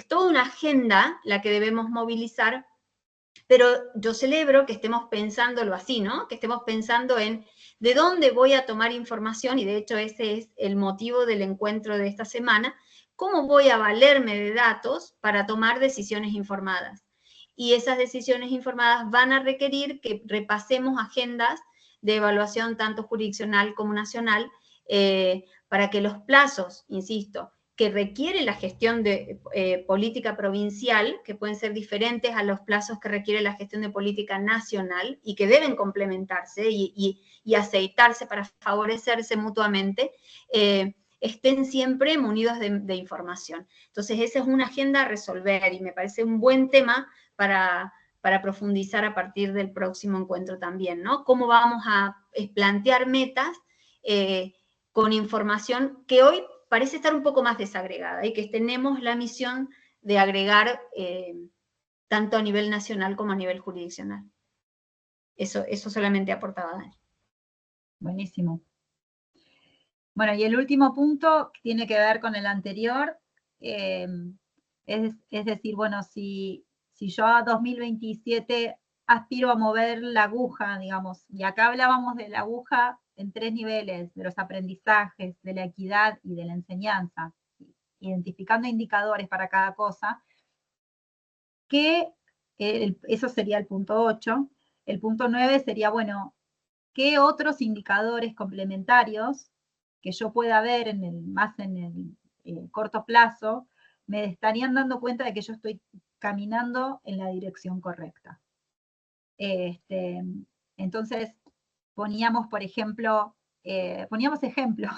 toda una agenda la que debemos movilizar, pero yo celebro que estemos pensándolo así, ¿no? Que estemos pensando en de dónde voy a tomar información, y de hecho ese es el motivo del encuentro de esta semana, cómo voy a valerme de datos para tomar decisiones informadas. Y esas decisiones informadas van a requerir que repasemos agendas de evaluación tanto jurisdiccional como nacional, para que los plazos, insisto, que requiere la gestión de política provincial, que pueden ser diferentes a los plazos que requiere la gestión de política nacional y que deben complementarse y aceitarse para favorecerse mutuamente, estén siempre munidos de información. Entonces, esa es una agenda a resolver y me parece un buen tema para para profundizar a partir del próximo encuentro también, ¿no? Cómo vamos a plantear metas con información que hoy parece estar un poco más desagregada y que tenemos la misión de agregar tanto a nivel nacional como a nivel jurisdiccional. Eso solamente aportaba Dani. Buenísimo. Bueno, y el último punto tiene que ver con el anterior, es decir, bueno, si yo a 2027 aspiro a mover la aguja, digamos, y acá hablábamos de la aguja en 3 niveles, de los aprendizajes, de la equidad y de la enseñanza, identificando indicadores para cada cosa, que eso sería el punto 8. El punto 9 sería, bueno, ¿qué otros indicadores complementarios que yo pueda ver más en el corto plazo me estarían dando cuenta de que yo estoy caminando en la dirección correcta? Entonces, poníamos, por ejemplo, poníamos ejemplos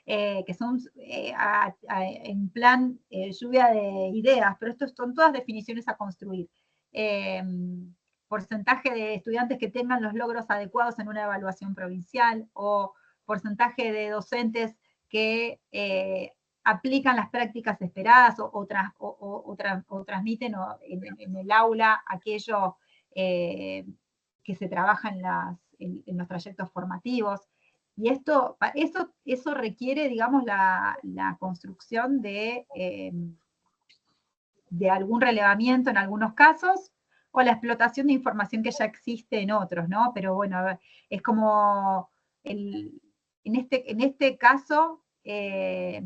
que son en plan lluvia de ideas, pero estos son todas definiciones a construir. Porcentaje de estudiantes que tengan los logros adecuados en una evaluación provincial, o porcentaje de docentes que aplican las prácticas esperadas o transmiten en el aula aquello que se trabaja en los trayectos formativos. Y eso requiere, digamos, la construcción de algún relevamiento en algunos casos, o la explotación de información que ya existe en otros, ¿no? Pero bueno, es como, en este caso, se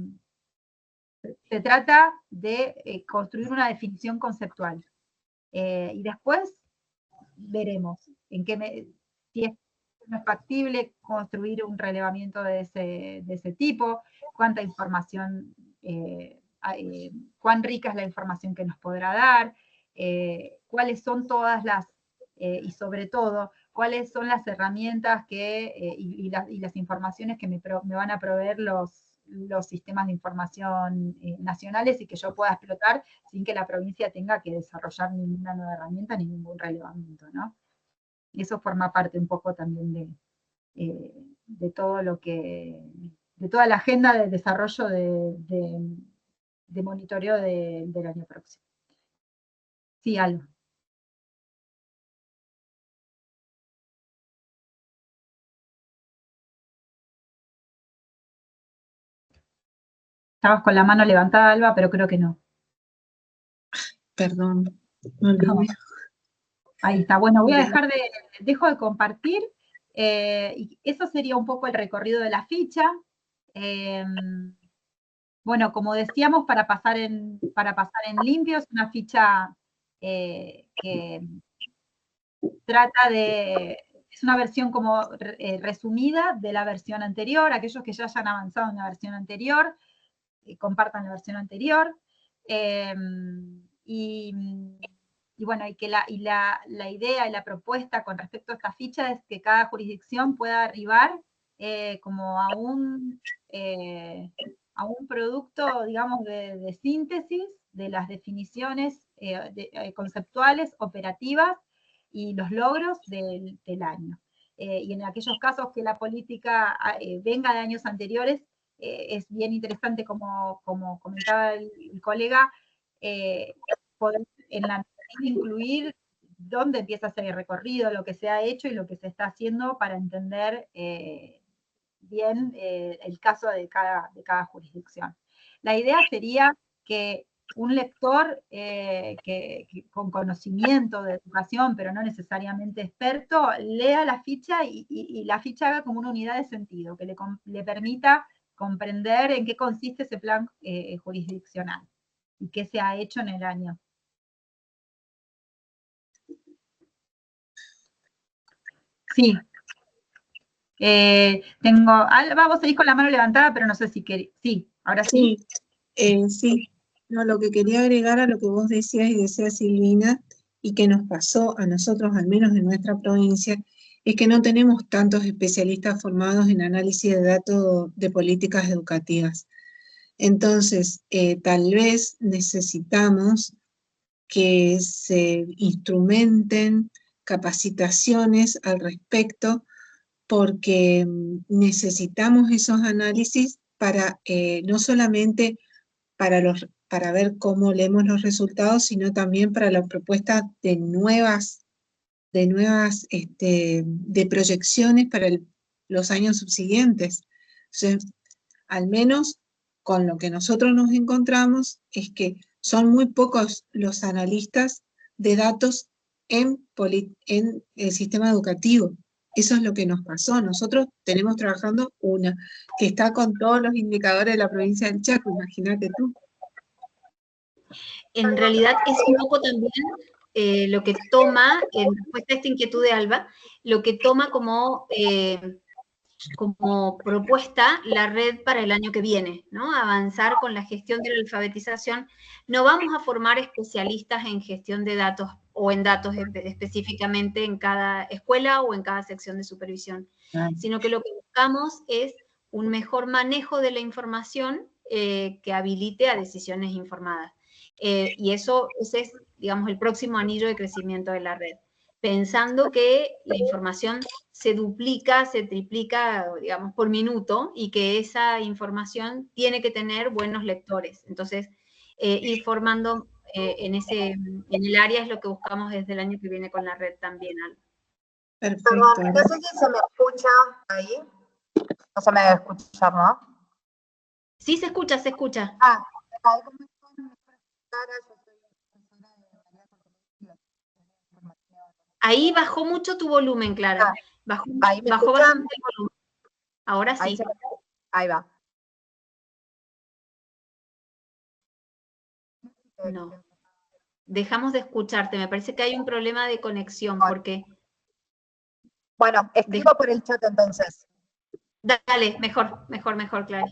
trata de construir una definición conceptual. Y después veremos si es factible construir un relevamiento de ese tipo, cuánta información, cuán rica es la información que nos podrá dar, cuáles son todas y sobre todo, cuáles son las herramientas y las informaciones que me van a proveer los sistemas de información nacionales y que yo pueda explotar sin que la provincia tenga que desarrollar ninguna nueva herramienta ni ningún relevamiento, ¿no? Y eso forma parte un poco también de todo de toda la agenda de desarrollo de monitoreo del año próximo. Sí, Alba. Estabas con la mano levantada, Alba, pero creo que no. Perdón, no olvidé. Ahí está. Bueno, dejo de compartir. Y eso sería un poco el recorrido de la ficha. Bueno, como decíamos, para pasar en limpio, es una ficha que trata es una versión como resumida de la versión anterior. Aquellos que ya hayan avanzado en la versión anterior, compartan la versión anterior. Y bueno, y que la idea y la propuesta con respecto a esta ficha es que cada jurisdicción pueda arribar como a un producto, digamos, de síntesis de las definiciones conceptuales, operativas y los logros del año. Y en aquellos casos que la política venga de años anteriores, es bien interesante, como comentaba el colega, poder en la incluir dónde empieza a ser el recorrido, lo que se ha hecho y lo que se está haciendo para entender bien el caso de cada jurisdicción. La idea sería que un lector con conocimiento de educación, pero no necesariamente experto, lea la ficha y la ficha haga como una unidad de sentido, que le permita comprender en qué consiste ese plan jurisdiccional y qué se ha hecho en el año. Sí. Alba, vos seguís con la mano levantada, pero no sé si querés. Sí, ahora sí. Sí. No, lo que quería agregar a lo que vos decías y decía Silvina, y que nos pasó a nosotros, al menos en nuestra provincia, es que no tenemos tantos especialistas formados en análisis de datos de políticas educativas. Entonces, tal vez necesitamos que se instrumenten capacitaciones al respecto, porque necesitamos esos análisis para no solamente para ver cómo leemos los resultados, sino también para la propuesta de de proyecciones para los años subsiguientes. Entonces, al menos con lo que nosotros nos encontramos es que son muy pocos los analistas de datos en el sistema educativo. Eso es lo que nos pasó. Nosotros tenemos trabajando una que está con todos los indicadores de la provincia del Chaco, imagínate tú. En realidad es un poco también lo que toma, en respuesta a esta inquietud de Alba, lo que toma como propuesta la red para el año que viene, ¿no? Avanzar con la gestión de la alfabetización. No vamos a formar especialistas en gestión de datos o en datos específicamente en cada escuela o en cada sección de supervisión, sino que lo que buscamos es un mejor manejo de la información que habilite a decisiones informadas. Y ese es, digamos, el próximo anillo de crecimiento de la red, pensando que la información se duplica, se triplica, digamos, por minuto, y que esa información tiene que tener buenos lectores. Entonces, ir formando en el área es lo que buscamos desde el año que viene con la red también. Perfecto. Perdón, no sé si se me escucha ahí. No se me debe escuchar, ¿no? Sí, se escucha, se escucha. Ah, ¿cómo están? Yo soy profesora de Ahí bajó mucho tu volumen, Clara. Bajó bastante el volumen. Ahora sí. Ahí va. No. Dejamos de escucharte. Me parece que hay un problema de conexión, porque... Bueno, escribo por el chat entonces. Dale, mejor, Clara.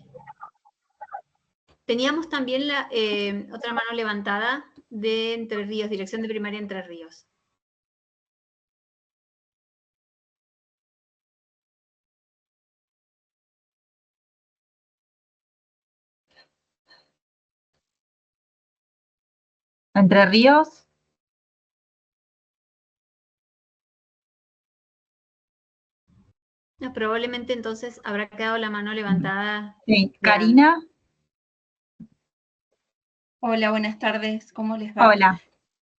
Teníamos también otra mano levantada de Entre Ríos, Dirección de Primaria Entre Ríos. Entre Ríos. No, probablemente entonces habrá quedado la mano levantada. Sí. Karina. Hola, buenas tardes. ¿Cómo les va? Hola.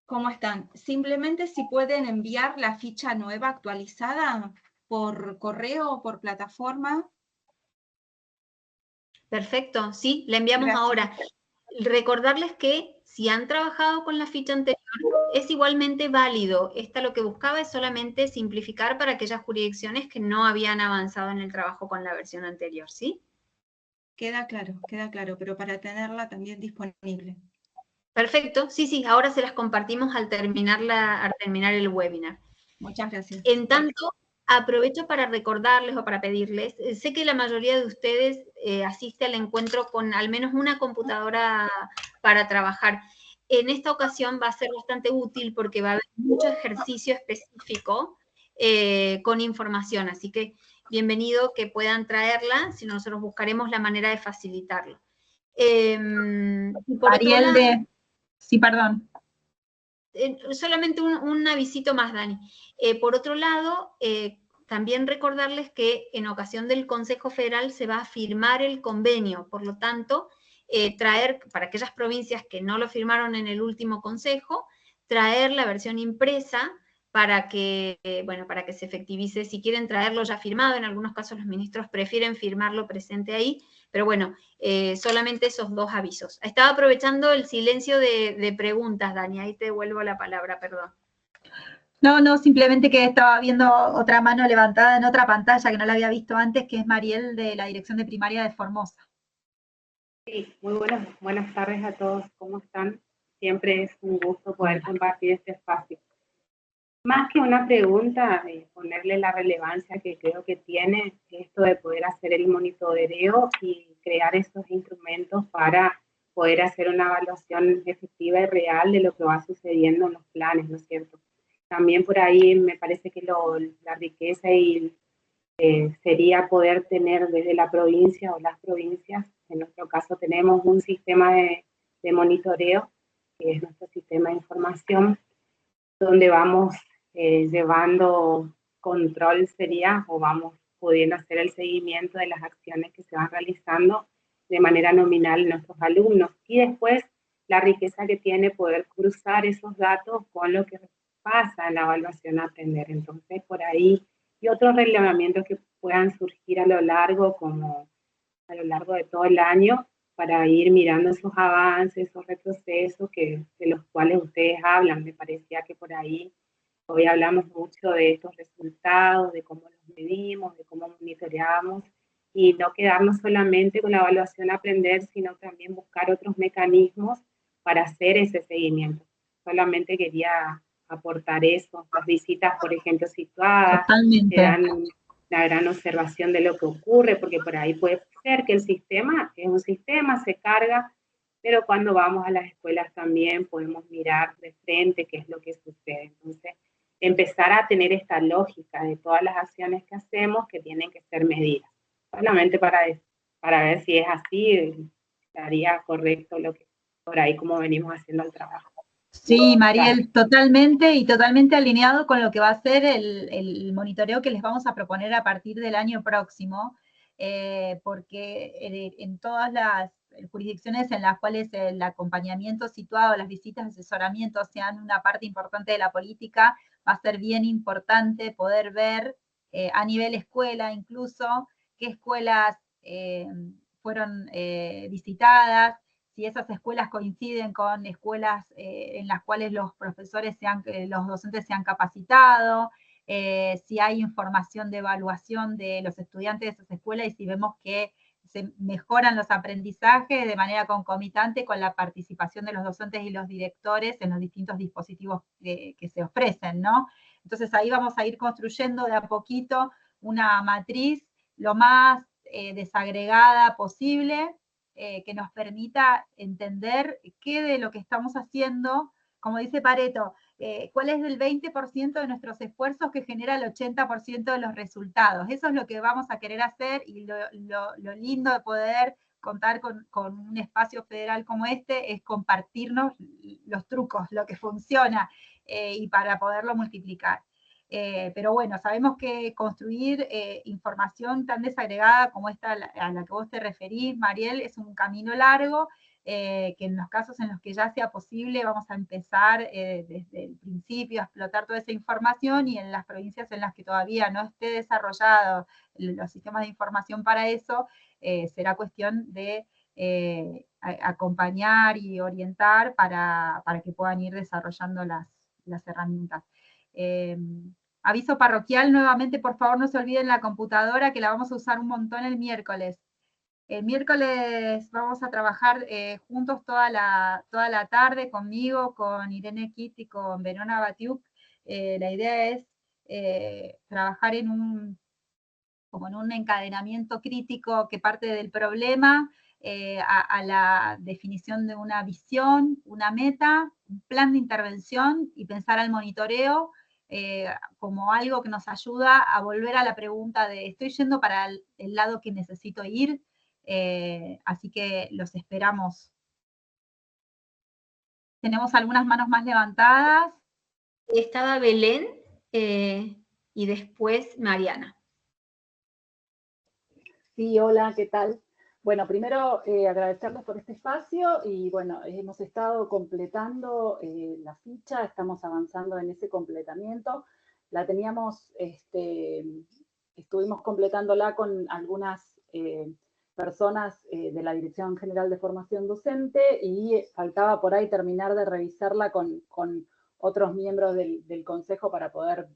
¿Cómo están? Simplemente si pueden enviar la ficha nueva actualizada por correo o por plataforma. Perfecto, sí, la enviamos Gracias. ahora. Recordarles que si han trabajado con la ficha anterior, es igualmente válido. Esta lo que buscaba es solamente simplificar para aquellas jurisdicciones que no habían avanzado en el trabajo con la versión anterior, ¿sí? Queda claro, pero para tenerla también disponible. Perfecto, sí, ahora se las compartimos al terminar el webinar. Muchas gracias. En tanto, aprovecho para recordarles o para pedirles, sé que la mayoría de ustedes asiste al encuentro con al menos una computadora para trabajar. En esta ocasión va a ser bastante útil porque va a haber mucho ejercicio específico con información, así que bienvenido que puedan traerla, si no nosotros buscaremos la manera de facilitarlo. Ariel Sí, perdón. Solamente un avisito más, Dani. Por otro lado, también recordarles que en ocasión del Consejo Federal se va a firmar el convenio, por lo tanto, traer, para aquellas provincias que no lo firmaron en el último consejo, traer la versión impresa para que se efectivice. Si quieren traerlo ya firmado, en algunos casos los ministros prefieren firmarlo presente ahí, pero bueno, solamente esos dos avisos. Estaba aprovechando el silencio de preguntas, Dani, ahí te devuelvo la palabra, perdón. No, simplemente que estaba viendo otra mano levantada en otra pantalla que no la había visto antes, que es Mariel de la Dirección de Primaria de Formosa. Sí, muy buenas tardes a todos, ¿cómo están? Siempre es un gusto poder compartir este espacio. Más que una pregunta, ponerle la relevancia que creo que tiene esto de poder hacer el monitoreo y crear estos instrumentos para poder hacer una evaluación efectiva y real de lo que va sucediendo en los planes, ¿no es cierto? También por ahí me parece que la riqueza sería poder tener desde la provincia o las provincias, en nuestro caso tenemos un sistema de monitoreo que es nuestro sistema de información, donde vamos llevando control sería, o vamos pudiendo hacer el seguimiento de las acciones que se van realizando de manera nominal en nuestros alumnos. Y después la riqueza que tiene poder cruzar esos datos con lo que pasa en la evaluación a aprender. Entonces, por ahí, y otros relevamientos que puedan surgir a lo largo de todo el año, para ir mirando esos avances, esos retrocesos de los cuales ustedes hablan. Me parecía que por ahí hoy hablamos mucho de estos resultados, de cómo los medimos, de cómo monitoreamos, y no quedarnos solamente con la evaluación a aprender, sino también buscar otros mecanismos para hacer ese seguimiento. Solamente quería aportar eso. Las visitas, por ejemplo, situadas, te dan una gran observación de lo que ocurre, porque por ahí puede ser que el sistema es un sistema, se carga, pero cuando vamos a las escuelas también podemos mirar de frente qué es lo que sucede. Entonces, empezar a tener esta lógica de todas las acciones que hacemos que tienen que ser medidas. Solamente para ver si es así, estaría correcto lo que por ahí como venimos haciendo el trabajo. Sí, Mariel, totalmente y totalmente alineado con lo que va a ser el monitoreo que les vamos a proponer a partir del año próximo, porque en todas las jurisdicciones en las cuales el acompañamiento situado, las visitas de asesoramiento sean una parte importante de la política, va a ser bien importante poder ver a nivel escuela incluso qué escuelas fueron visitadas, si esas escuelas coinciden con escuelas en las cuales los profesores los docentes se han capacitado, si hay información de evaluación de los estudiantes de esas escuelas y si vemos que se mejoran los aprendizajes de manera concomitante con la participación de los docentes y los directores en los distintos dispositivos que se ofrecen, ¿no? Entonces ahí vamos a ir construyendo de a poquito una matriz lo más desagregada posible, que nos permita entender qué de lo que estamos haciendo, como dice Pareto, cuál es el 20% de nuestros esfuerzos que genera el 80% de los resultados. Eso es lo que vamos a querer hacer, y lo lindo de poder contar con un espacio federal como este es compartirnos los trucos, lo que funciona, y para poderlo multiplicar. Pero bueno, sabemos que construir información tan desagregada como esta a la que vos te referís, Mariel, es un camino largo, que en los casos en los que ya sea posible vamos a empezar desde el principio a explotar toda esa información, y en las provincias en las que todavía no esté desarrollado los sistemas de información para eso, será cuestión de acompañar y orientar para que puedan ir desarrollando las herramientas. Aviso parroquial nuevamente, por favor no se olviden la computadora, que la vamos a usar un montón el miércoles. El miércoles vamos a trabajar juntos toda la tarde, conmigo, con Irene Kitt y con Verona Batiuk. La idea es trabajar como en un encadenamiento crítico que parte del problema a la definición de una visión, una meta, un plan de intervención, y pensar al monitoreo como algo que nos ayuda a volver a la pregunta de ¿estoy yendo para el lado que necesito ir? Así que los esperamos. Tenemos algunas manos más levantadas. Estaba Belén y después Mariana. Sí, hola, ¿qué tal? Bueno, primero agradecerles por este espacio, y bueno, hemos estado completando la ficha, estamos avanzando en ese completamiento. La teníamos, estuvimos completándola con algunas personas de la Dirección General de Formación Docente, y faltaba por ahí terminar de revisarla con otros miembros del Consejo para poder,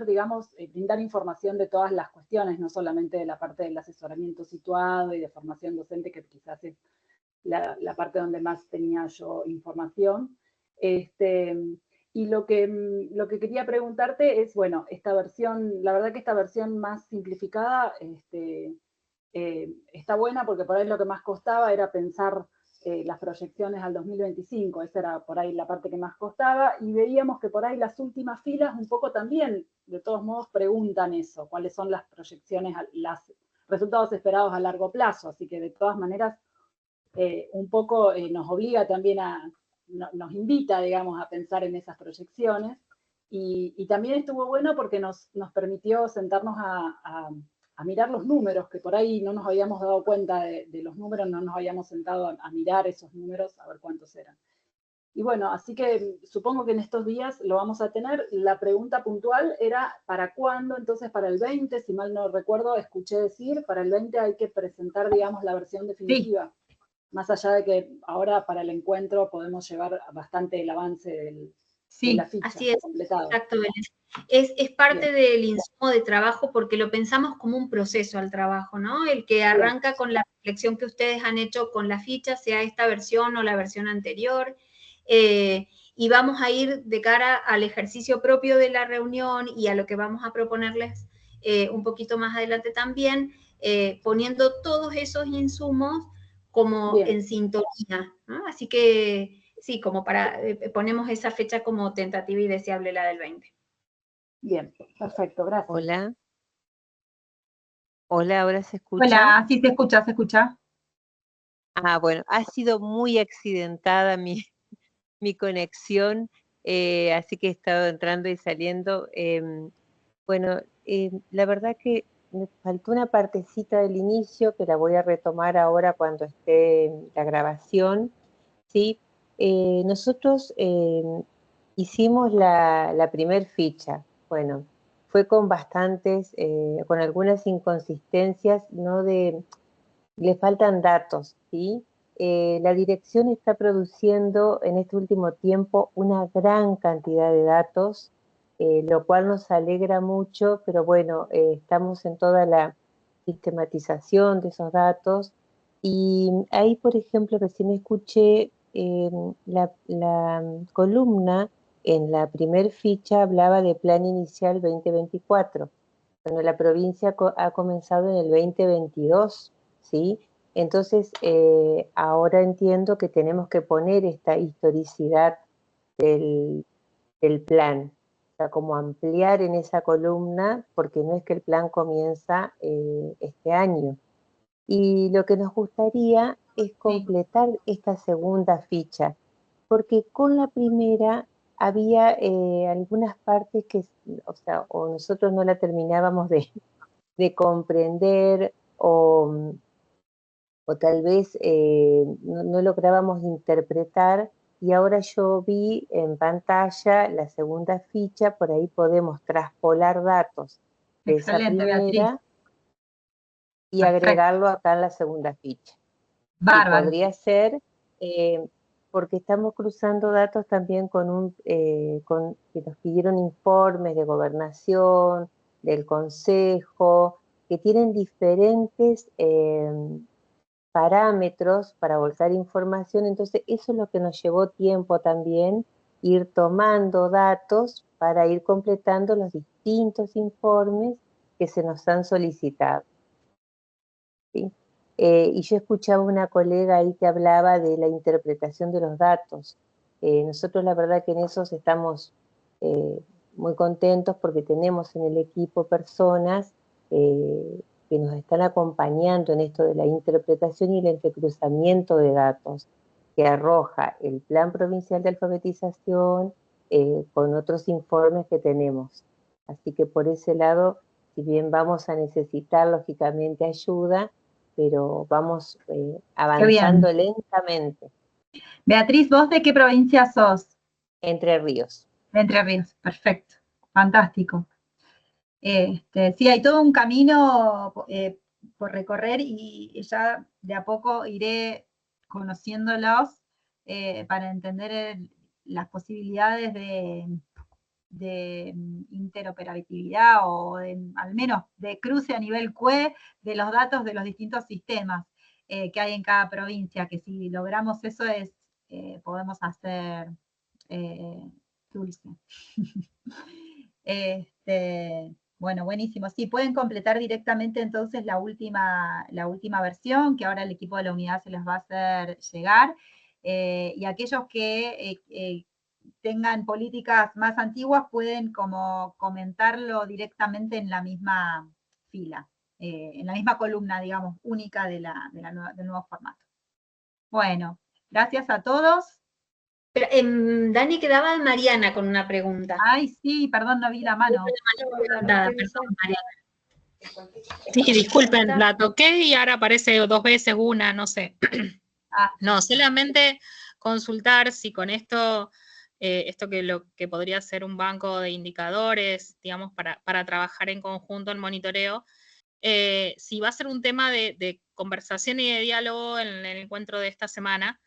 digamos, brindar información de todas las cuestiones, no solamente de la parte del asesoramiento situado y de formación docente, que quizás es la parte donde más tenía yo información. Y lo que quería preguntarte es, bueno, esta versión, la verdad que esta versión más simplificada está buena, porque por ahí lo que más costaba era pensar las proyecciones al 2025, esa era por ahí la parte que más costaba, y veíamos que por ahí las últimas filas un poco también, de todos modos, preguntan eso, cuáles son las proyecciones, los resultados esperados a largo plazo, así que de todas maneras un poco nos obliga también nos invita, digamos, a pensar en esas proyecciones. Y también estuvo bueno porque nos permitió sentarnos a mirar los números, que por ahí no nos habíamos dado cuenta de los números, no nos habíamos sentado a mirar esos números, a ver cuántos eran. Y bueno, así que supongo que en estos días lo vamos a tener. La pregunta puntual era, ¿para cuándo? Entonces, para el 20, si mal no recuerdo, escuché decir, para el 20 hay que presentar, digamos, la versión definitiva. Sí. Más allá de que ahora para el encuentro podemos llevar bastante el avance de la ficha así es, completada. Exacto, es parte del insumo de trabajo porque lo pensamos como un proceso al trabajo, ¿no? El que arranca con la reflexión que ustedes han hecho con la ficha, sea esta versión o la versión anterior, y vamos a ir de cara al ejercicio propio de la reunión y a lo que vamos a proponerles un poquito más adelante también, poniendo todos esos insumos como en sintonía, ¿no? Así que sí, como para, ponemos esa fecha como tentativa y deseable, la del 20. Bien, perfecto, gracias. Hola. Hola, ¿ahora se escucha? Hola, sí, se escucha, se escucha. Ah, bueno, ha sido muy accidentada mi conexión, así que he estado entrando y saliendo. Bueno, la verdad que me faltó una partecita del inicio que la voy a retomar ahora cuando esté la grabación, ¿sí? Nosotros hicimos la primer ficha. Bueno, fue con bastantes, con algunas inconsistencias, ¿no? Le faltan datos, ¿sí? La dirección está produciendo en este último tiempo una gran cantidad de datos, lo cual nos alegra mucho, pero bueno, estamos en toda la sistematización de esos datos. Y ahí, por ejemplo, recién escuché la columna en la primer ficha hablaba de plan inicial 2024. Bueno, la provincia ha comenzado en el 2022, ¿sí? Entonces, ahora entiendo que tenemos que poner esta historicidad del plan, o sea, como ampliar en esa columna, porque no es que el plan comienza este año. Y lo que nos gustaría es completar esta segunda ficha, porque con la primera había algunas partes que, o sea, o nosotros no la terminábamos de comprender o tal vez no lográbamos interpretar, y ahora yo vi en pantalla la segunda ficha, por ahí podemos traspolar datos de esa primera Beatriz. y agregarlo acá en la segunda ficha. Bárbaro. Y podría ser, porque estamos cruzando datos también con que nos pidieron informes de gobernación, del consejo, que tienen diferentes parámetros para volcar información. Entonces eso es lo que nos llevó tiempo también, ir tomando datos para ir completando los distintos informes que se nos han solicitado, ¿sí? Y yo escuchaba una colega ahí que hablaba de la interpretación de los datos. Nosotros la verdad que en esos estamos muy contentos porque tenemos en el equipo personas que nos están acompañando en esto de la interpretación y el entrecruzamiento de datos que arroja el Plan Provincial de Alfabetización con otros informes que tenemos. Así que por ese lado, si bien vamos a necesitar lógicamente ayuda, pero vamos avanzando lentamente. Beatriz, ¿vos de qué provincia sos? Entre Ríos. Entre Ríos, perfecto, fantástico. Sí, hay todo un camino por recorrer y ya de a poco iré conociéndolos para entender las posibilidades de interoperabilidad o al menos de cruce a nivel QE de los datos de los distintos sistemas que hay en cada provincia, que si logramos eso podemos hacer dulce. Bueno, buenísimo. Sí, pueden completar directamente entonces la última versión, que ahora el equipo de la unidad se les va a hacer llegar. Y aquellos que tengan políticas más antiguas pueden como comentarlo directamente en la misma fila, en la misma columna, digamos, única del nuevo formato. Bueno, gracias a todos. Pero, Dani, quedaba Mariana con una pregunta. Ay, sí, perdón, no vi la mano. Levantada, perdón, Mariana. Sí, disculpen, la toqué y ahora aparece 2 veces una, no sé. No, solamente consultar si con esto, esto que lo que podría ser un banco de indicadores, digamos, para trabajar en conjunto el monitoreo, si va a ser un tema de conversación y de diálogo en el encuentro de esta semana,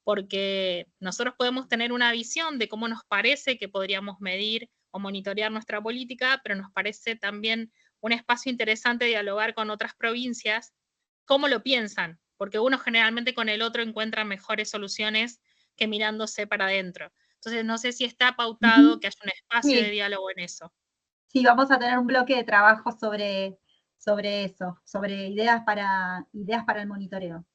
porque nosotros podemos tener una visión de cómo nos parece que podríamos medir o monitorear nuestra política, pero nos parece también un espacio interesante dialogar con otras provincias, cómo lo piensan, porque uno generalmente con el otro encuentra mejores soluciones que mirándose para adentro. Entonces, no sé si está pautado que haya un espacio de diálogo en eso. Sí, vamos a tener un bloque de trabajo sobre eso, sobre ideas para el monitoreo.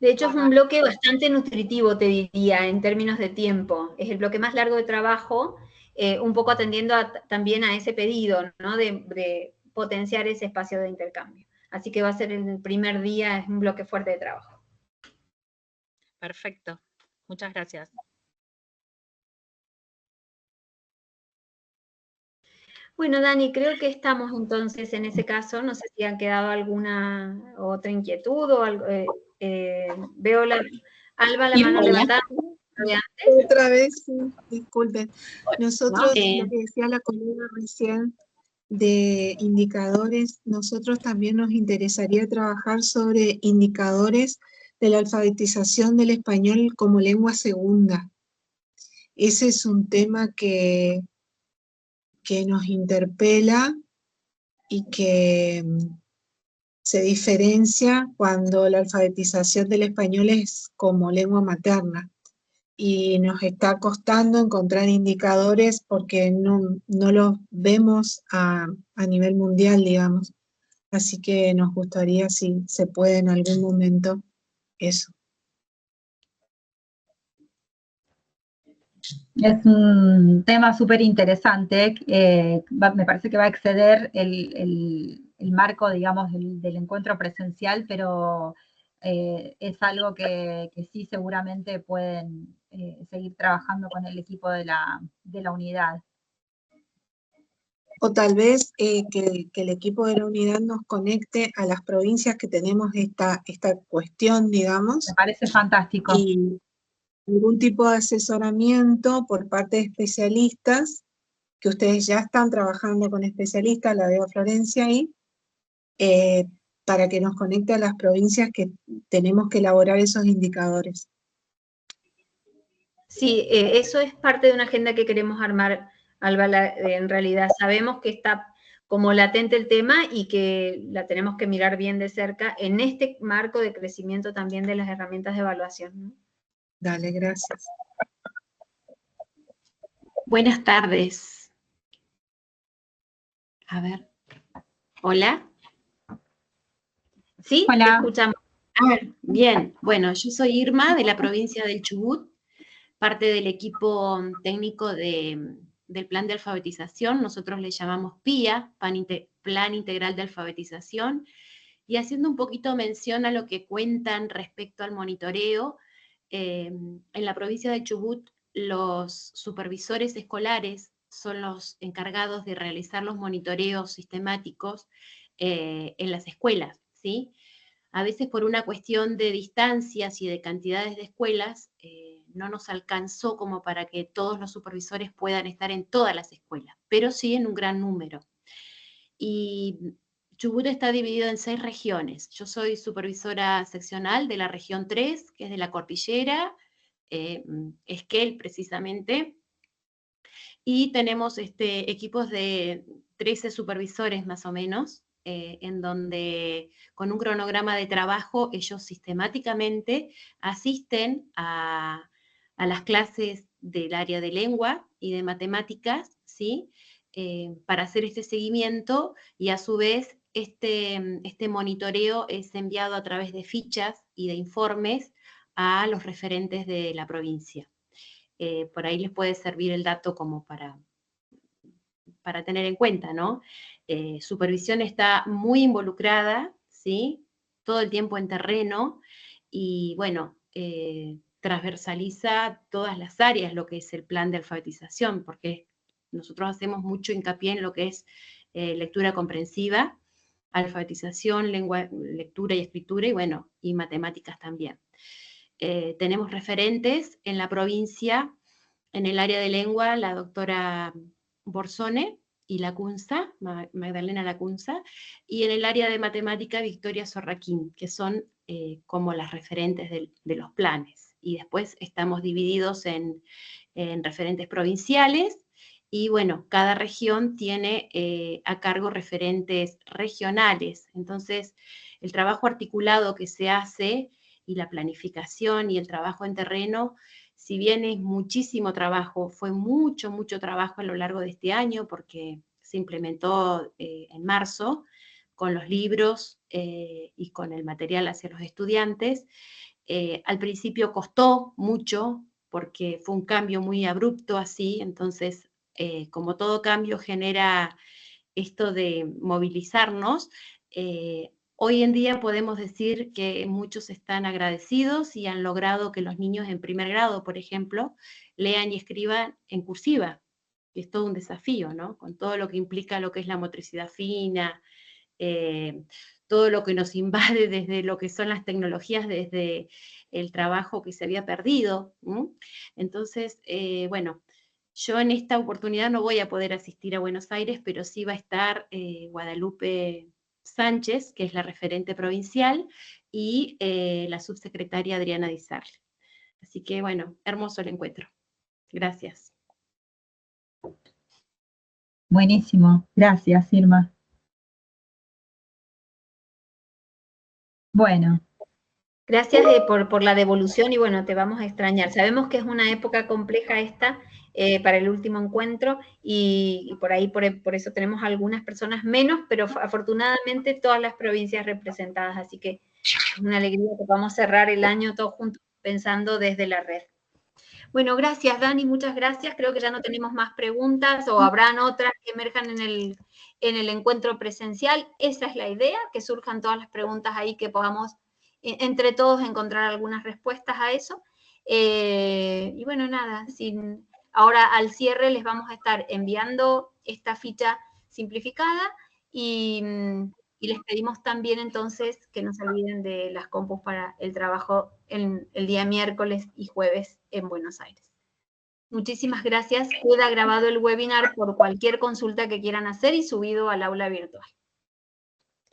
De hecho, es un bloque bastante nutritivo, te diría, en términos de tiempo. Es el bloque más largo de trabajo, un poco atendiendo también a ese pedido, ¿no? De potenciar ese espacio de intercambio. Así que va a ser el primer día, es un bloque fuerte de trabajo. Perfecto. Muchas gracias. Bueno, Dani, creo que estamos entonces en ese caso. No sé si han quedado alguna otra inquietud o algo. Veo Alba la mano levantada. Otra vez, sí, disculpen. Nosotros, lo que decía la colega recién de indicadores, nosotros también nos interesaría trabajar sobre indicadores de la alfabetización del español como lengua segunda. Ese es un tema que nos interpela y que se diferencia cuando la alfabetización del español es como lengua materna. Y nos está costando encontrar indicadores porque no los vemos a nivel mundial, digamos. Así que nos gustaría, si se puede en algún momento, eso. Es un tema súper interesante, me parece que va a exceder el marco, digamos, del encuentro presencial, pero es algo que sí seguramente pueden seguir trabajando con el equipo de la unidad. O tal vez que el equipo de la unidad nos conecte a las provincias que tenemos esta cuestión, digamos. Me parece fantástico. Y algún tipo de asesoramiento por parte de especialistas, que ustedes ya están trabajando con especialistas, la veo a Florencia ahí, para que nos conecte a las provincias que tenemos que elaborar esos indicadores. Sí, eso es parte de una agenda que queremos armar, Alba, en realidad. Sabemos que está como latente el tema y que la tenemos que mirar bien de cerca en este marco de crecimiento también de las herramientas de evaluación, ¿no? Dale, gracias. Buenas tardes. A ver. ¿Hola? Sí, hola. Te escuchamos. Bien. Bueno, yo soy Irma, de la provincia del Chubut, parte del equipo técnico del plan de alfabetización. Nosotros le llamamos PIA, Plan Integral de Alfabetización, y haciendo un poquito mención a lo que cuentan respecto al monitoreo, en la provincia de Chubut los supervisores escolares son los encargados de realizar los monitoreos sistemáticos en las escuelas, ¿sí? A veces por una cuestión de distancias y de cantidades de escuelas, no nos alcanzó como para que todos los supervisores puedan estar en todas las escuelas, pero sí en un gran número. Y Chubut está dividido en 6 regiones. Yo soy supervisora seccional de la región 3, que es de la Cordillera, Esquel precisamente, y tenemos equipos de 13 supervisores más o menos, en donde con un cronograma de trabajo ellos sistemáticamente asisten a las clases del área de lengua y de matemáticas, ¿sí? Para hacer este seguimiento, y a su vez este monitoreo es enviado a través de fichas y de informes a los referentes de la provincia. Por ahí les puede servir el dato como para tener en cuenta, ¿no? Supervisión está muy involucrada, ¿sí? todo el tiempo en terreno y, bueno, transversaliza todas las áreas lo que es el plan de alfabetización, porque nosotros hacemos mucho hincapié en lo que es lectura comprensiva, alfabetización, lengua, lectura y escritura, y bueno, y matemáticas también. Tenemos referentes en la provincia, en el área de lengua, la doctora Borsone y Lacunza, Magdalena Lacunza, y en el área de matemática, Victoria Sorraquín, que son como las referentes de los planes. Y después estamos divididos en referentes provinciales, y bueno, cada región tiene a cargo referentes regionales. Entonces, el trabajo articulado que se hace y la planificación y el trabajo en terreno, si bien es muchísimo trabajo, fue mucho trabajo a lo largo de este año porque se implementó en marzo con los libros y con el material hacia los estudiantes. Al principio costó mucho porque fue un cambio muy abrupto así, entonces como todo cambio genera esto de movilizarnos, hoy en día podemos decir que muchos están agradecidos y han logrado que los niños en primer grado, por ejemplo, lean y escriban en cursiva, que es todo un desafío, ¿no? Con todo lo que implica lo que es la motricidad fina, todo lo que nos invade desde lo que son las tecnologías, desde el trabajo que se había perdido. Entonces, bueno, yo en esta oportunidad no voy a poder asistir a Buenos Aires, pero sí va a estar Guadalupe Sánchez, que es la referente provincial, y la subsecretaria Adriana Di Sarli. Así que, bueno, hermoso el encuentro. Gracias. Buenísimo. Gracias, Irma. Bueno. Gracias por la devolución y bueno, te vamos a extrañar. Sabemos que es una época compleja esta para el último encuentro y por ahí, por eso tenemos algunas personas menos, pero afortunadamente todas las provincias representadas, así que es una alegría que podamos cerrar el año todos juntos pensando desde la red. Bueno, gracias Dani, muchas gracias. Creo que ya no tenemos más preguntas o habrán otras que emerjan en el encuentro presencial. Esa es la idea, que surjan todas las preguntas ahí, que podamos entre todos encontrar algunas respuestas a eso. Y bueno, nada, ahora al cierre les vamos a estar enviando esta ficha simplificada y les pedimos también entonces que no se olviden de las compus para el trabajo el día miércoles y jueves en Buenos Aires. Muchísimas gracias. Queda grabado el webinar por cualquier consulta que quieran hacer y subido al aula virtual.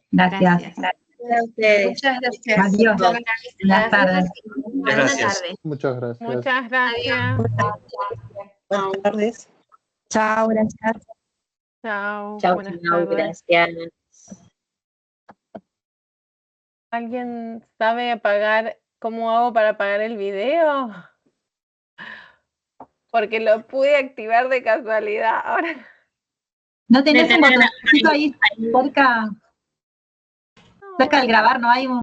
Gracias. Muchas gracias. Adiós. Buenas tardes. Buenas tardes. Muchas gracias. Muchas gracias. Buenas tardes. Chao, gracias. Chao. Chao, Buenas tardes. gracias. ¿Alguien sabe cómo hago para apagar el video? Porque lo pude activar de casualidad. Ahora. ¿No tenés un botoncito ahí cerca del grabar? ¿No hay un